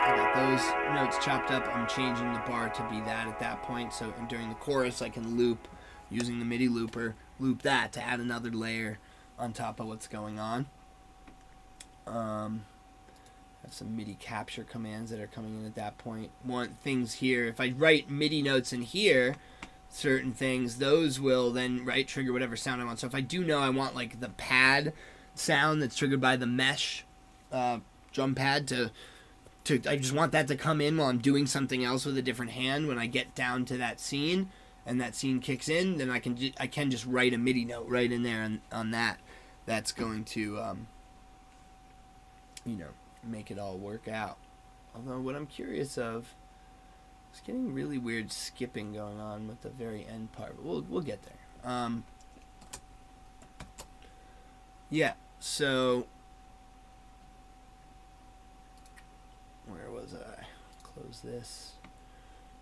I got those notes chopped up. I'm changing the bar to be that at that point. So during the chorus, I can loop using the MIDI looper, loop that to add another layer on top of what's going on. Have some MIDI capture commands that are coming in at that point. Want things here. If I write MIDI notes in here, certain things, those will then trigger whatever sound I want. So if I do know I want like the pad sound that's triggered by the mesh drum pad to I just want that to come in while I'm doing something else with a different hand. When I get down to that scene and that scene kicks in, then I can just write a MIDI note right in there on that. That's going to make it all work out. Although what I'm curious of, it's getting really weird skipping going on with the very end part. But we'll get there. Yeah. So where was I? Close this.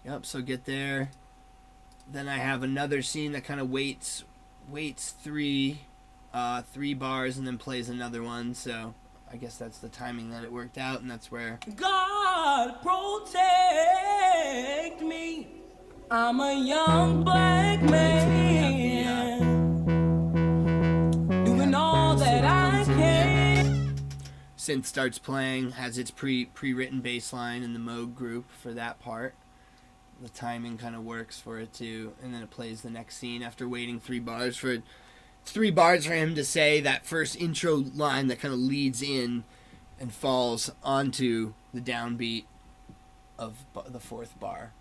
Yep. So get there. Then I have another scene that kind of waits 3 bars and then plays another one. So I guess that's the timing that it worked out, and that's where God protect me. I'm a young black man doing all that I can. synth starts playing, has its pre-written bass line in the Moog group for that part. The timing kind of works for it too, and then it plays the next scene after waiting 3 bars for it. 3 bars for him to say that first intro line that kind of leads in and falls onto the downbeat of the 4th bar,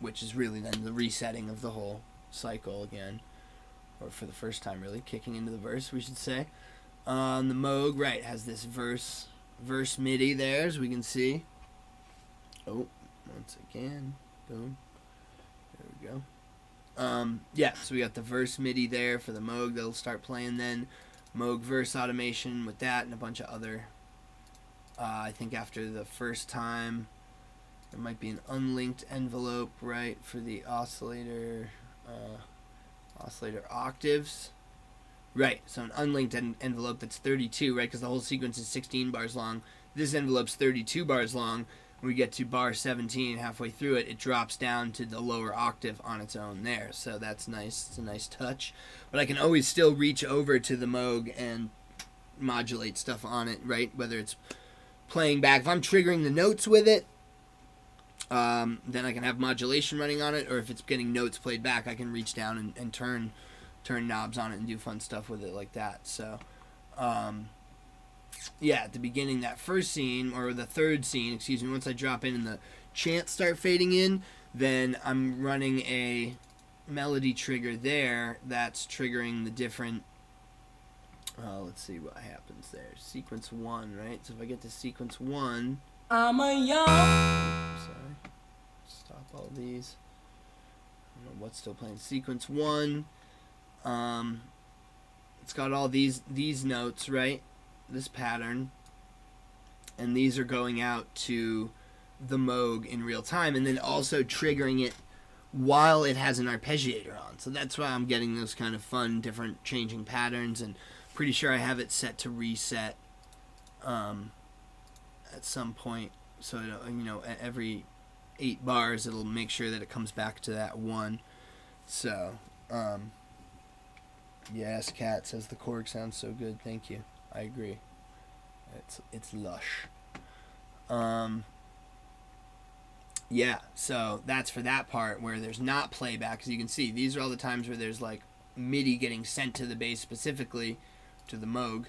which is really then the resetting of the whole cycle again, or for the first time really, kicking into the verse, we should say. The Moog, right, has this verse MIDI there, as we can see. Oh, once again, boom, there we go. Yeah, so we got the verse MIDI there for the Moog that'll start playing then. Moog verse automation with that and a bunch of other, I think after the first time, there might be an unlinked envelope, right, for the oscillator octaves. Right, so an unlinked envelope that's 32, right, because the whole sequence is 16 bars long. This envelope's 32 bars long. When we get to bar 17, halfway through it, it drops down to the lower octave on its own there. So that's nice. It's a nice touch. But I can always still reach over to the Moog and modulate stuff on it, right? Whether it's playing back. If I'm triggering the notes with it, then I can have modulation running on it. Or if it's getting notes played back, I can reach down and turn knobs on it and do fun stuff with it like that. So, yeah, at the beginning, that first scene, or the third scene, excuse me, once I drop in and the chants start fading in, then I'm running a melody trigger there that's triggering the different, let's see what happens there. Sequence 1, right? So if I get to sequence 1, I'm a young. sorry, stop all these. I don't know what's still playing. Sequence 1, it's got all these notes, right? This pattern, and these are going out to the Moog in real time, and then also triggering it while it has an arpeggiator on. So that's why I'm getting those kind of fun, different changing patterns, and pretty sure I have it set to reset at some point. So at every 8 bars, it'll make sure that it comes back to that 1. So, yes, Kat says the Korg sounds so good. Thank you. I agree. It's lush. Yeah, so that's for that part where there's not playback. As you can see, these are all the times where there's like MIDI getting sent to the bass specifically to the Moog.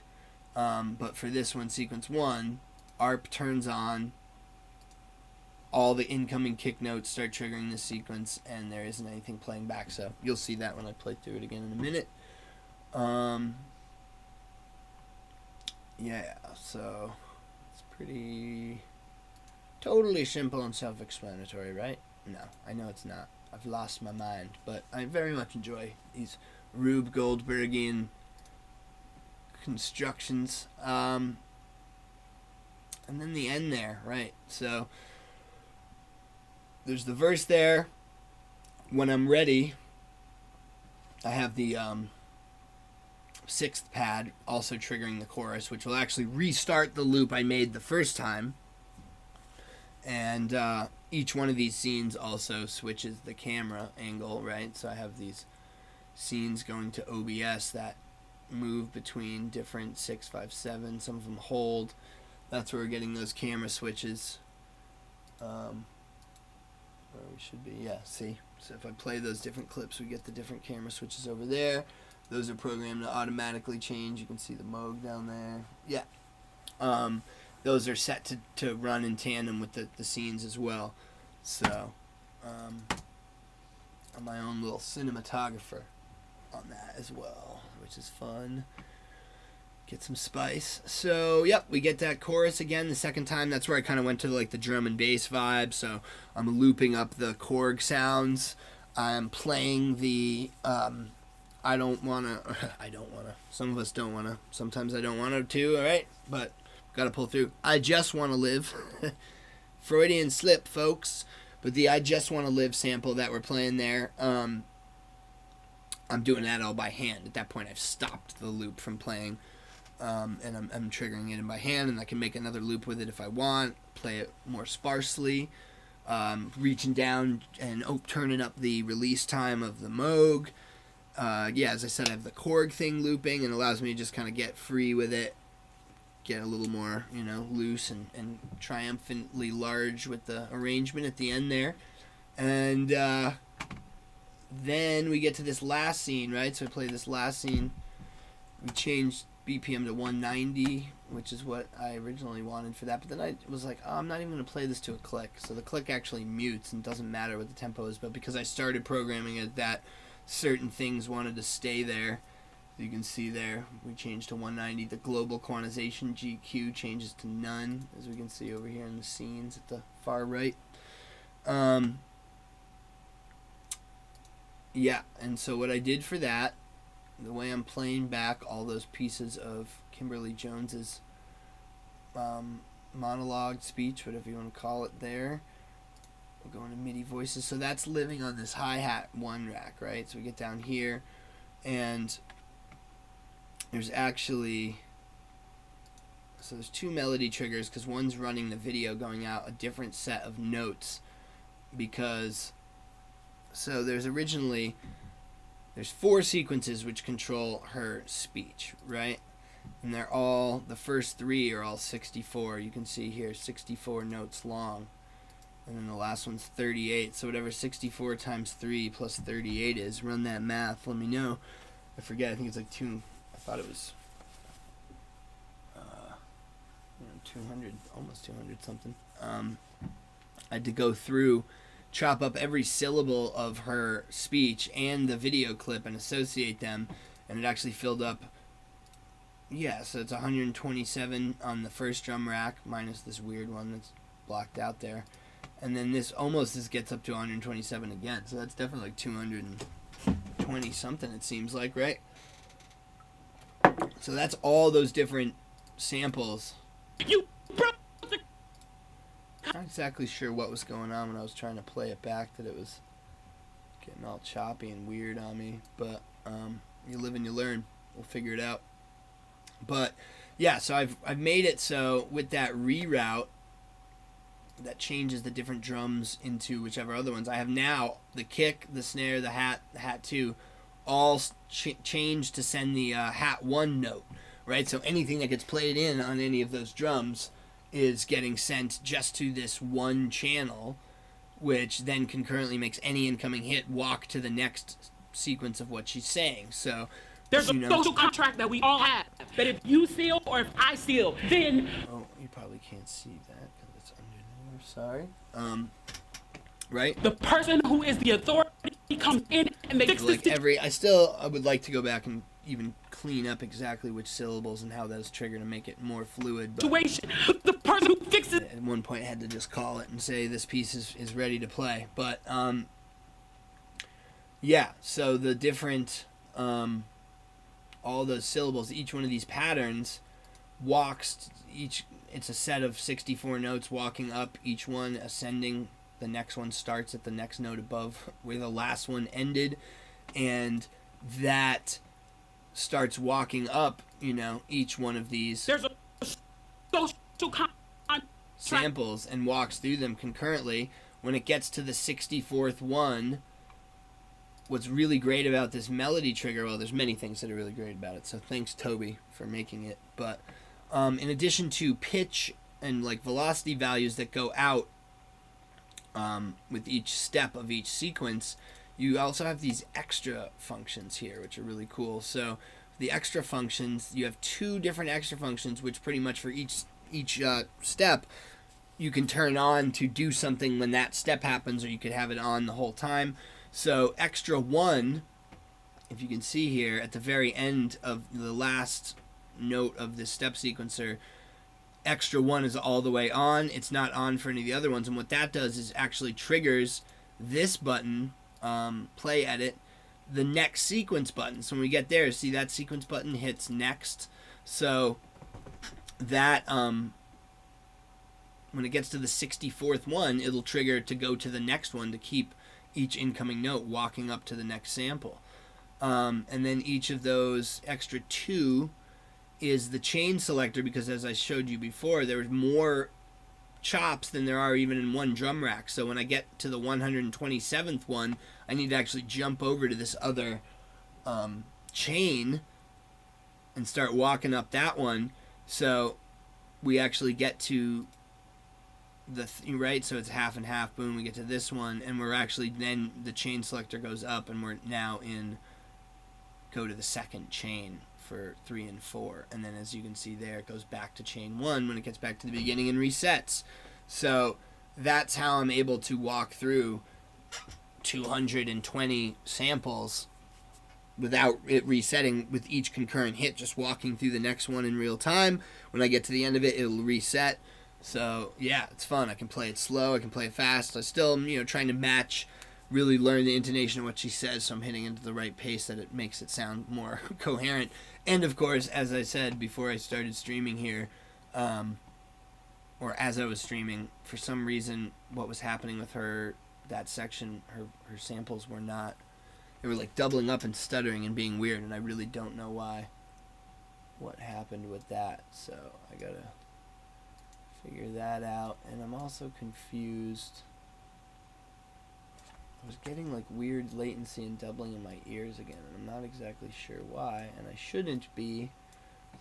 But for this one, sequence 1, ARP turns on. All the incoming kick notes start triggering this sequence, and there isn't anything playing back. So you'll see that when I play through it again in a minute. Yeah, so it's pretty totally simple and self-explanatory, right? No, I know it's not. I've lost my mind, but I very much enjoy these Rube Goldbergian constructions. And then the end there, right? So there's the verse there. When I'm ready, I have the 6th pad also triggering the chorus, which will actually restart the loop I made the first time. And each one of these scenes also switches the camera angle, right? So I have these scenes going to OBS that move between different 6, 5, 7. Some of them hold. That's where we're getting those camera switches. Where we should be, yeah, see? So if I play those different clips, we get the different camera switches over there. Those are programmed to automatically change. You can see the Moog down there. Yeah. Those are set to run in tandem with the scenes as well. So, I'm my own little cinematographer on that as well, which is fun. Get some spice. So, yep, we get that chorus again the second time. That's where I kind of went to like the drum and bass vibe. So, I'm looping up the Korg sounds. I'm playing the I don't wanna. Some of us don't wanna. Sometimes I don't want to too. All right, but gotta pull through. I just want to live. Freudian slip, folks. But the I just want to live sample that we're playing there. I'm doing that all by hand. At that point, I've stopped the loop from playing, and I'm triggering it in by hand, and I can make another loop with it if I want. Play it more sparsely. Reaching down and turning up the release time of the Moog. Yeah, as I said, I have the Korg thing looping, and allows me to just kind of get free with it, get a little more, loose and triumphantly large with the arrangement at the end there. And then we get to this last scene, right? So I play this last scene. We changed BPM to 190, which is what I originally wanted for that. But then I was like, I'm not even going to play this to a click. So the click actually mutes and doesn't matter what the tempo is. But because I started programming it that certain things wanted to stay there. You can see there, we changed to 190. The global quantization GQ changes to none, as we can see over here in the scenes at the far right. Yeah, and so what I did for that, the way I'm playing back all those pieces of Kimberly Jones's monologue, speech, whatever you want to call it there. We'll go into Midi Voices. So that's living on this hi-hat 1 rack, right? So we get down here, and there's actually, so there's 2 melody triggers, because one's running the video going out a different set of notes, because, so there's 4 sequences which control her speech, right? And they're all, the first 3 are all 64. You can see here, 64 notes long. And then the last one's 38. So whatever 64 times 3 plus 38 is, run that math. Let me know. I forget. I think it's like 2. I thought it was 200, almost 200 something. I had to go through, chop up every syllable of her speech and the video clip and associate them. And it actually filled up. Yeah, so it's 127 on the first drum rack, minus this weird one that's blocked out there. And then this gets up to 127 again. So that's definitely like 220 something, it seems like, right? So that's all those different samples. Not exactly sure what was going on when I was trying to play it back, that it was getting all choppy and weird on me. But you live and you learn. We'll figure it out. But Yeah, so I've made it so with that reroute that changes the different drums into whichever other ones. I have now the kick, the snare, the hat 2, all changed to send the hat 1 note, right? So anything that gets played in on any of those drums is getting sent just to this one channel, which then concurrently makes any incoming hit walk to the next sequence of what she's saying. So There's a social contract that we all have. That if you steal or if I steal, then... Oh, you probably can't see that because it's under there. Sorry. Right? The person who is the authority comes in and they fix Like the I would like to go back and even clean up exactly which syllables and how those trigger to make it more fluid. But situation. The person who fixes... at one point I had to just call it and say this piece is ready to play. But, yeah, so the different... all those syllables, each one of these patterns walks it's a set of 64 notes walking up, each one ascending. The next one starts at the next note above where the last one ended, and that starts walking up, each one of these There's a social contract. samples and walks through them concurrently. When it gets to the 64th one, what's really great about this melody trigger, well, there's many things that are really great about it, so thanks Toby for making it, but in addition to pitch and like velocity values that go out with each step of each sequence, you also have these extra functions here, which are really cool. So the extra functions, you have 2 different extra functions, which pretty much for each step you can turn on to do something when that step happens, or you could have it on the whole time. So extra 1, if you can see here at the very end of the last note of this step sequencer, extra 1 is all the way on. It's not on for any of the other ones, and what that does is actually triggers this button, play edit, the next sequence button. So when we get there, see that sequence button hits next. So that when it gets to the 64th one, it'll trigger to go to the next one to keep each incoming note walking up to the next sample. And then each of those extra 2 is the chain selector, because as I showed you before, there's more chops than there are even in one drum rack. So when I get to the 127th one, I need to actually jump over to this other chain and start walking up that one. So we actually get to right, so it's half and half, boom, we get to this one, and we're actually, then the chain selector goes up, and we're now go to the second chain for 3 and 4, and then as you can see there, it goes back to chain 1 when it gets back to the beginning and resets. So that's how I'm able to walk through 220 samples without it resetting with each concurrent hit, just walking through the next one in real time. When I get to the end of it, it'll reset. So yeah, it's fun. I can play it slow, I can play it fast. I still am, trying to really learn the intonation of what she says, so I'm hitting into the right pace that it makes it sound more coherent. And of course, as I said before I started streaming here, or as I was streaming, for some reason what was happening with her, that section, her samples were not, they were like doubling up and stuttering and being weird, and I really don't know why, what happened with that. So I gotta figure that out. And I'm also confused. I was getting like weird latency and doubling in my ears again, and I'm not exactly sure why, and I shouldn't be.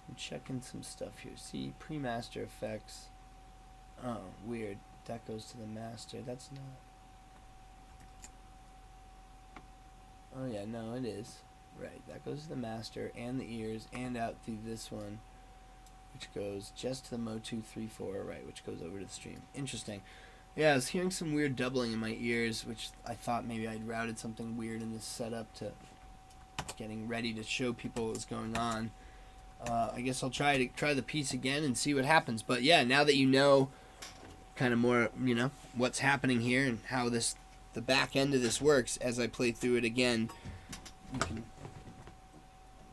I'm checking some stuff here. See, pre-master effects. Oh, weird. That goes to the master. That's not. Oh yeah, no, it is. Right, that goes to the master and the ears and out through this one, which goes just to the Mo 2, 3, 4, right, which goes over to the stream. Interesting. Yeah, I was hearing some weird doubling in my ears, which I thought maybe I'd routed something weird in this setup to getting ready to show people what was going on. I guess I'll try the piece again and see what happens. But yeah, now that you know kind of more, what's happening here and how the back end of this works, as I play through it again, you can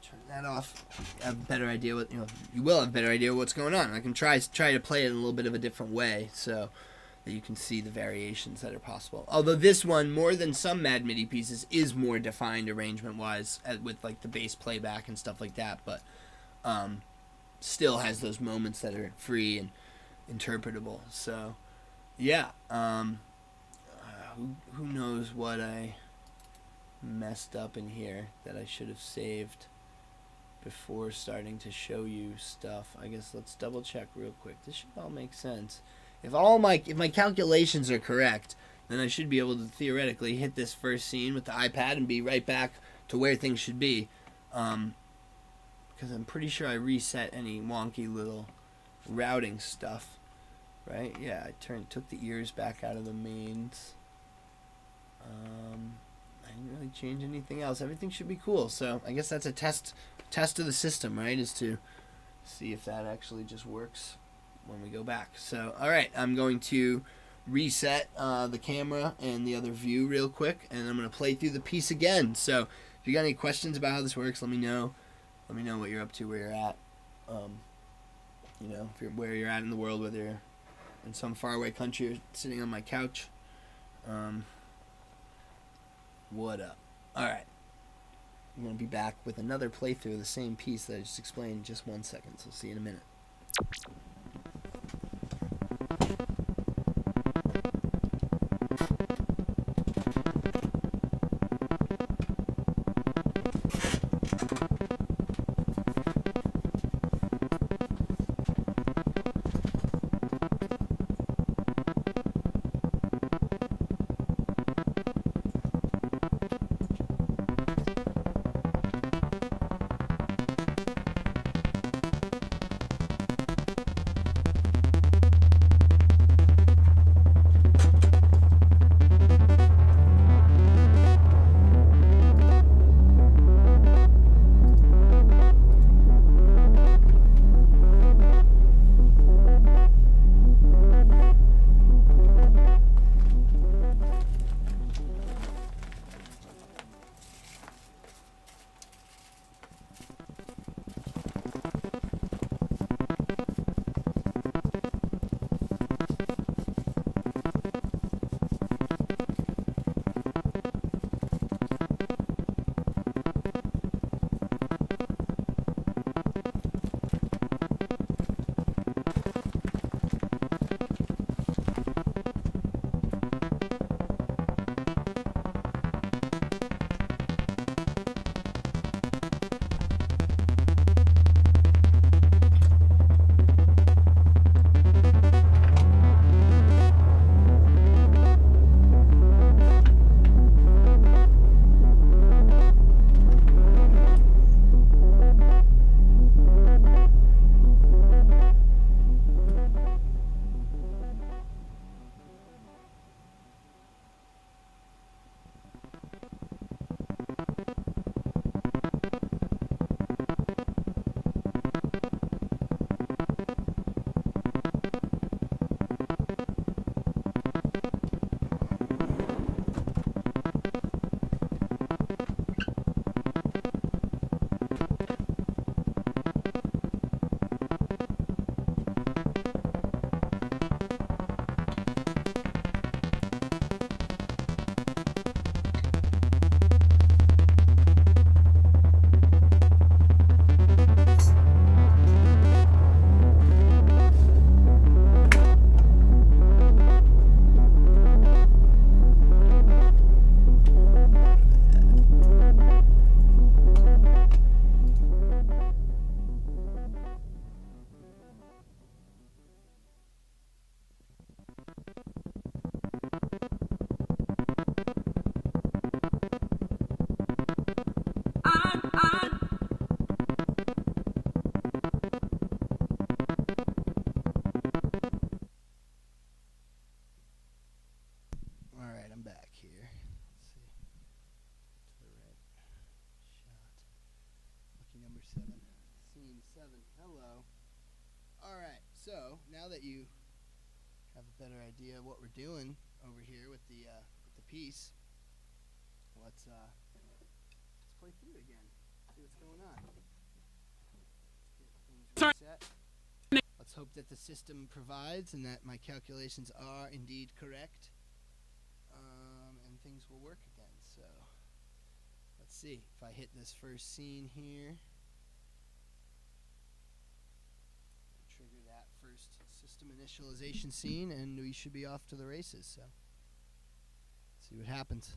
turn that off. Have a better idea what you will have a better idea what's going on. I can try to play it in a little bit of a different way, so that you can see the variations that are possible. Although this one, more than some Mad MIDI pieces, is more defined arrangement-wise, with like the bass playback and stuff like that. But still has those moments that are free and interpretable. So, yeah. Who knows what I messed up in here that I should have saved before starting to show you stuff. I guess let's double check real quick. This should all make sense. If my calculations are correct, then I should be able to theoretically hit this first scene with the iPad and be right back to where things should be. Because I'm pretty sure I reset any wonky little routing stuff. Right? Yeah, I took the ears back out of the mains. I didn't really change anything else. Everything should be cool. So I guess that's a test of the system, right? Is to see if that actually just works when we go back. So, all right, I'm going to reset the camera and the other view real quick, and I'm going to play through the piece again. So if you got any questions about how this works, let me know. Let me know what you're up to, where you're at. Where you're at in the world, whether you're in some faraway country or sitting on my couch. What up? Alright. I'm going to be back with another playthrough of the same piece that I just explained in just 1 second. So see you in a minute. So now that you have a better idea of what we're doing over here with the piece, let's play through it again. See what's going on. Get things reset. Let's hope that the system provides and that my calculations are indeed correct, and things will work again. So let's see if I hit this first scene here. system initialization scene, and we should be off to the races. So, see what happens.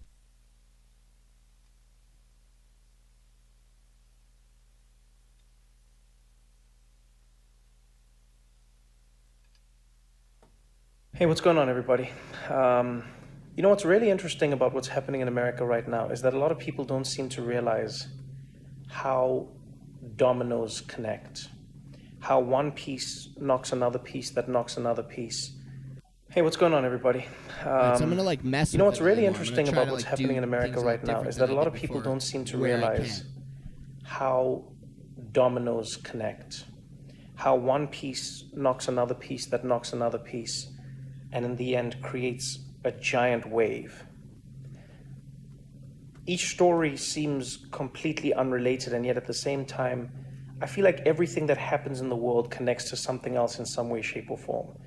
Hey, what's going on, everybody? You know what's really interesting about what's happening in America right now is that a lot of people don't seem to realize how dominoes connect, how one piece knocks another piece that knocks another piece. Hey, what's going on, everybody? Alright, so I'm gonna like mess. You know with what's it a really little more. I'm gonna interesting try about to, what's like, happening do in America things a right little now different is than that a I lot did of people before don't seem to where I realize can. how dominoes connect, how one piece knocks another piece that knocks another piece, and in the end creates a giant wave. Each story seems completely unrelated, and yet at the same time, I feel like everything that happens in the world connects to something else in some way, shape, or form.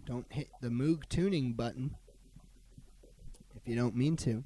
Don't hit the Moog tuning button if you don't mean to.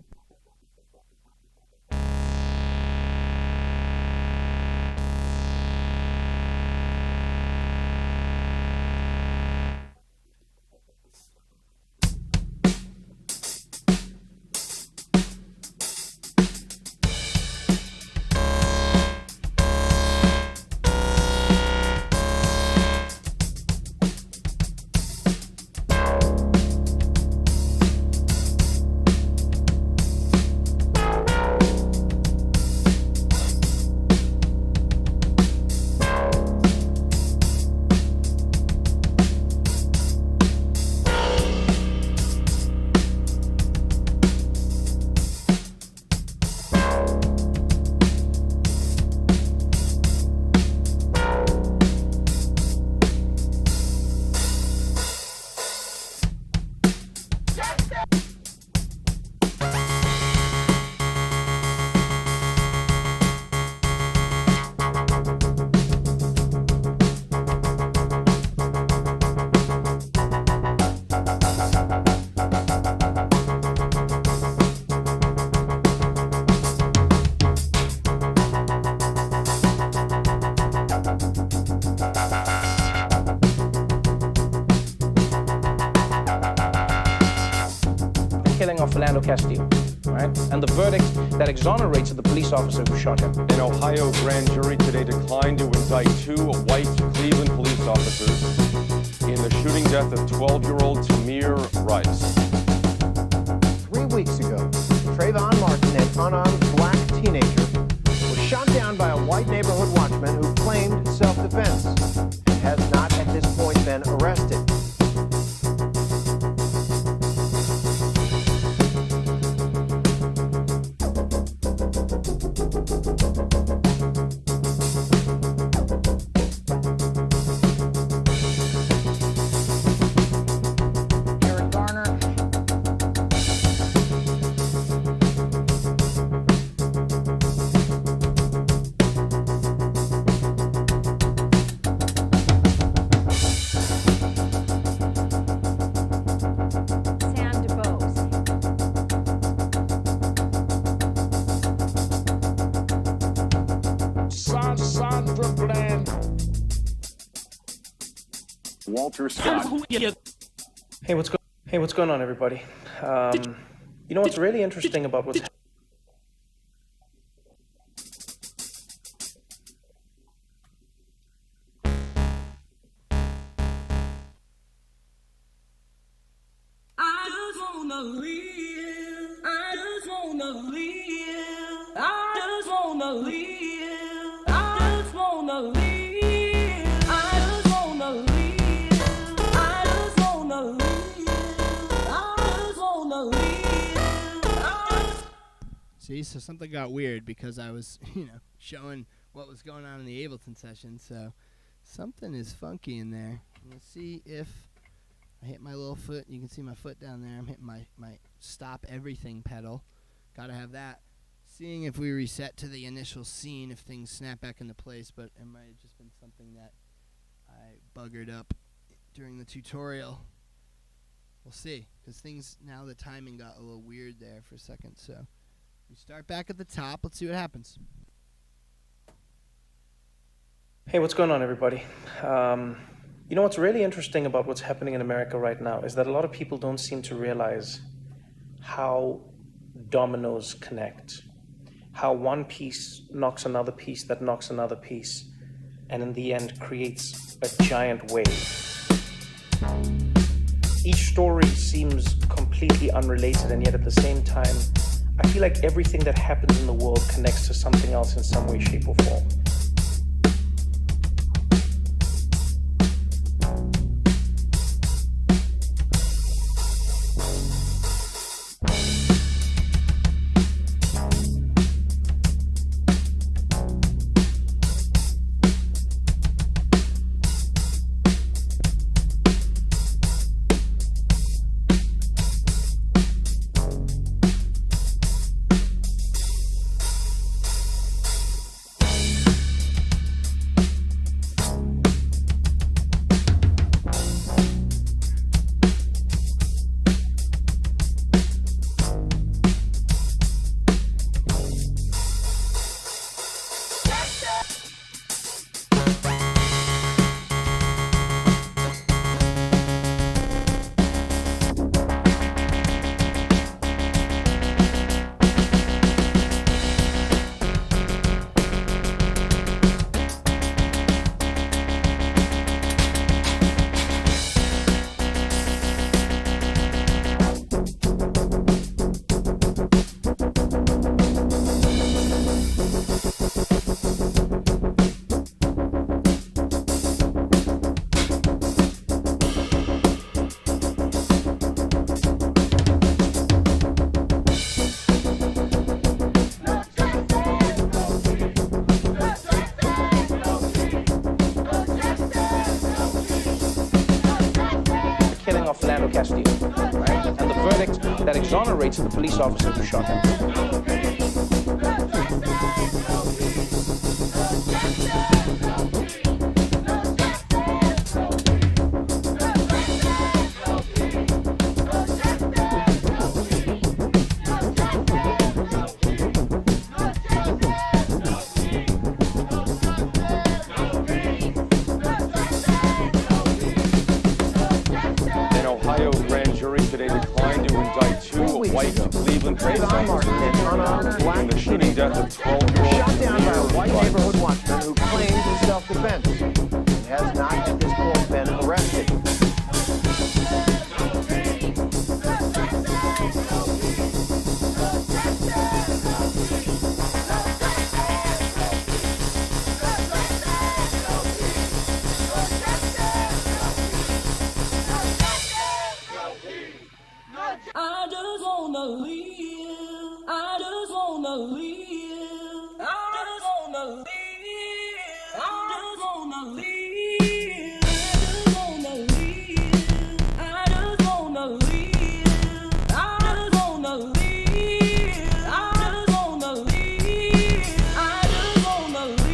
Killing of Philando Castile, right? And the verdict that exonerates the police officer who shot him. An Ohio grand jury today declined to indict two white Cleveland police officers in the shooting death of 12-year-old Tamir Rice. 3 weeks ago, Trayvon Martin, an unarmed black teenager, was shot down by a white neighborhood watchman who claimed self-defense and has not at this point been arrested. Walter Scott. Hey, what's going on, everybody? You know what's really interesting about what's I just wanna live. I just wanna live. I just wanna live. I just wanna live. I just wanna live. I just wanna live. I just wanna live. See, so something got weird because I was, showing what was going on in the Ableton session. So something is funky in there. Let's see if I hit my little foot. You can see my foot down there. I'm hitting my stop everything pedal. Gotta have that seeing if we reset to the initial scene, if things snap back into place, but it might have just been something that I buggered up during the tutorial. We'll see, because now the timing got a little weird there for a second, so we start back at the top. Let's see what happens. Hey, what's going on, everybody? You know what's really interesting about what's happening in America right now is that a lot of people don't seem to realize how dominoes connect, how one piece knocks another piece that knocks another piece, and in the end creates a giant wave. Each story seems completely unrelated, and yet at the same time, I feel like everything that happens in the world connects to something else in some way, shape, or form. Right? And the verdict that exonerates the police officer who shot him. In the shooting death of 12-year-old shot down by a white neighborhood watchman who claimed self-defense and has not at this point been arrested. I just wanna live. I just wanna live. I just wanna live. I just wanna live. I just wanna live. I just wanna live. I just wanna live. I just wanna live. I just wanna live.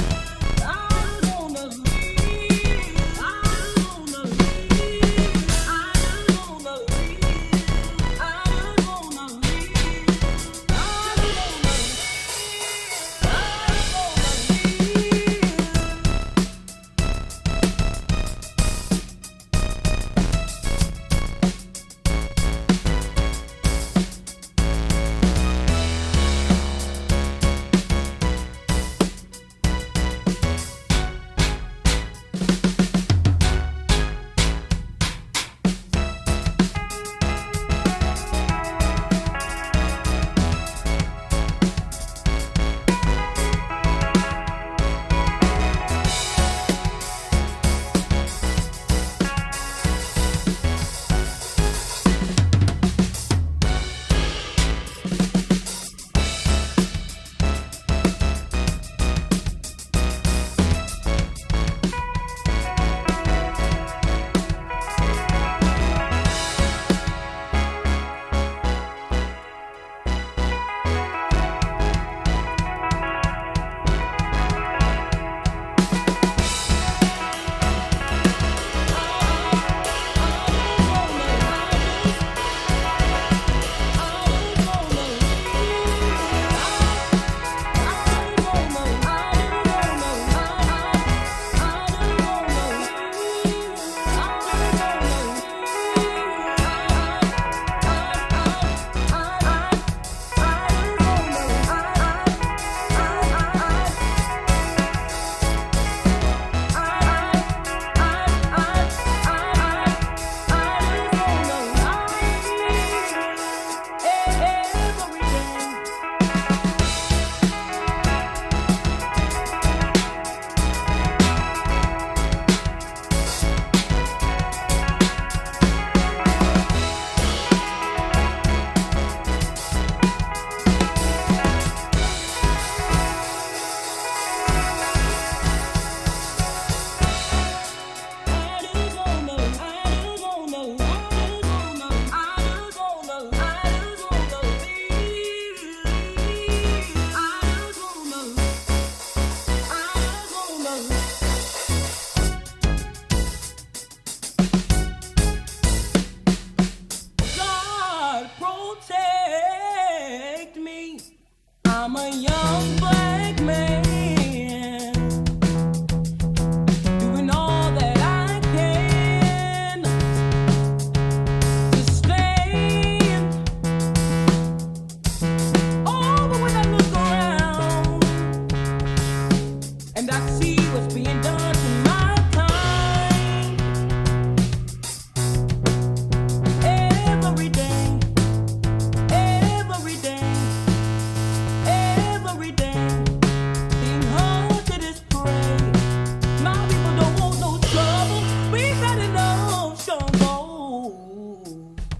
I just wanna live. I see what's being done to my kind. Every day, every day, every day, being hard to this prey. My people don't want no trouble. We've had enough trouble.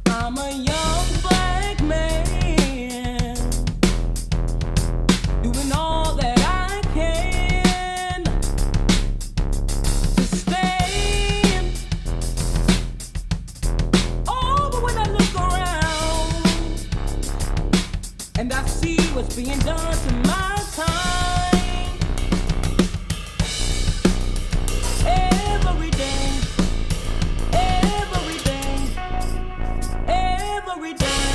I'm a young black man doing all that I can to stand. Oh, but when I look around and I see what's being done to my kind, every day, every day, every day,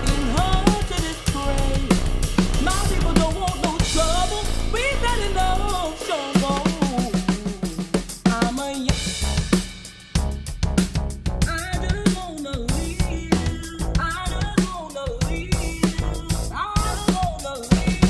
being hard to this prey. My people don't want no trouble. We've had enough trouble. I'm a I just wanna live. I just wanna live. I just wanna live.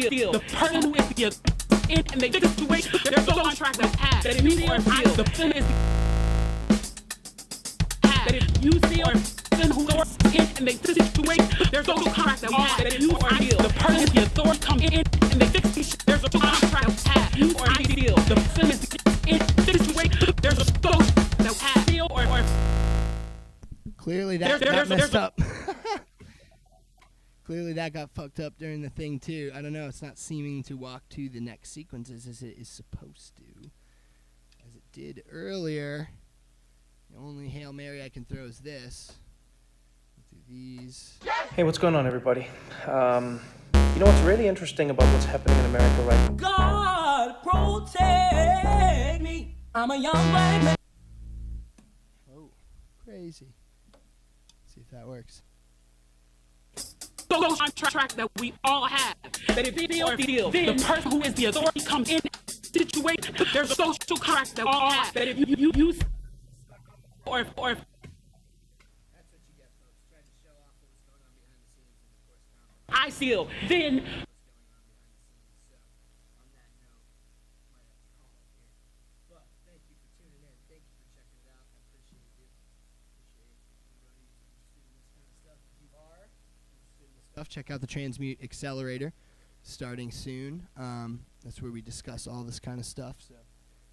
steal. The person who is the in and they fix the situation. There's no contract that's had. That if you see or feel, the person is had. That if you see or person who is in and they fix the situation. There's no contract that had. That if you or feel, the person is the authority come in and they fix the situation. There's no contract that's had. You or feel, the person is in fix the situation. There's a social that had. Feel or Clearly that got messed up. Clearly that got fucked up during the thing too. I don't know. It's not seeming to walk to the next sequences as it is supposed to, as it did earlier. The only Hail Mary I can throw is this. Do these. Hey, what's going on, everybody? You know what's really interesting about what's happening in America right now? God protect me. I'm a young black man. Oh, crazy. See if that works. social contract that we all have. That if you or feel, then the person who is the authority comes in situation. There's a social contract that we all have. That if you use or That's what you get, folks. Tried to show off what was going on behind the scenes in the course conference. I feel, then What's going on behind the scenes. So, on that note, might have to call it here. But thank you for tuning in. Thank you for checking it out. I appreciate you. Appreciate anybody who's interested in this kind of stuff. If you are interested in this stuff, check out the Transmute Accelerator starting soon. That's where we discuss all this kind of stuff. So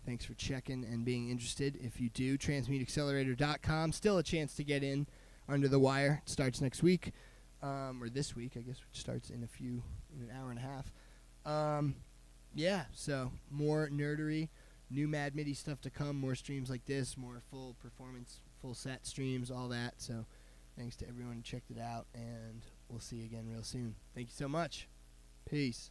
thanks for checking and being interested. If you do, transmuteaccelerator.com. Still a chance to get in under the wire. It starts next week, or this week, I guess, which starts in an hour and a half. Yeah, so more nerdery, new Mad MIDI stuff to come, more streams like this, more full performance, full set streams, all that. So thanks to everyone who checked it out, and we'll see you again real soon. Thank you so much. Peace.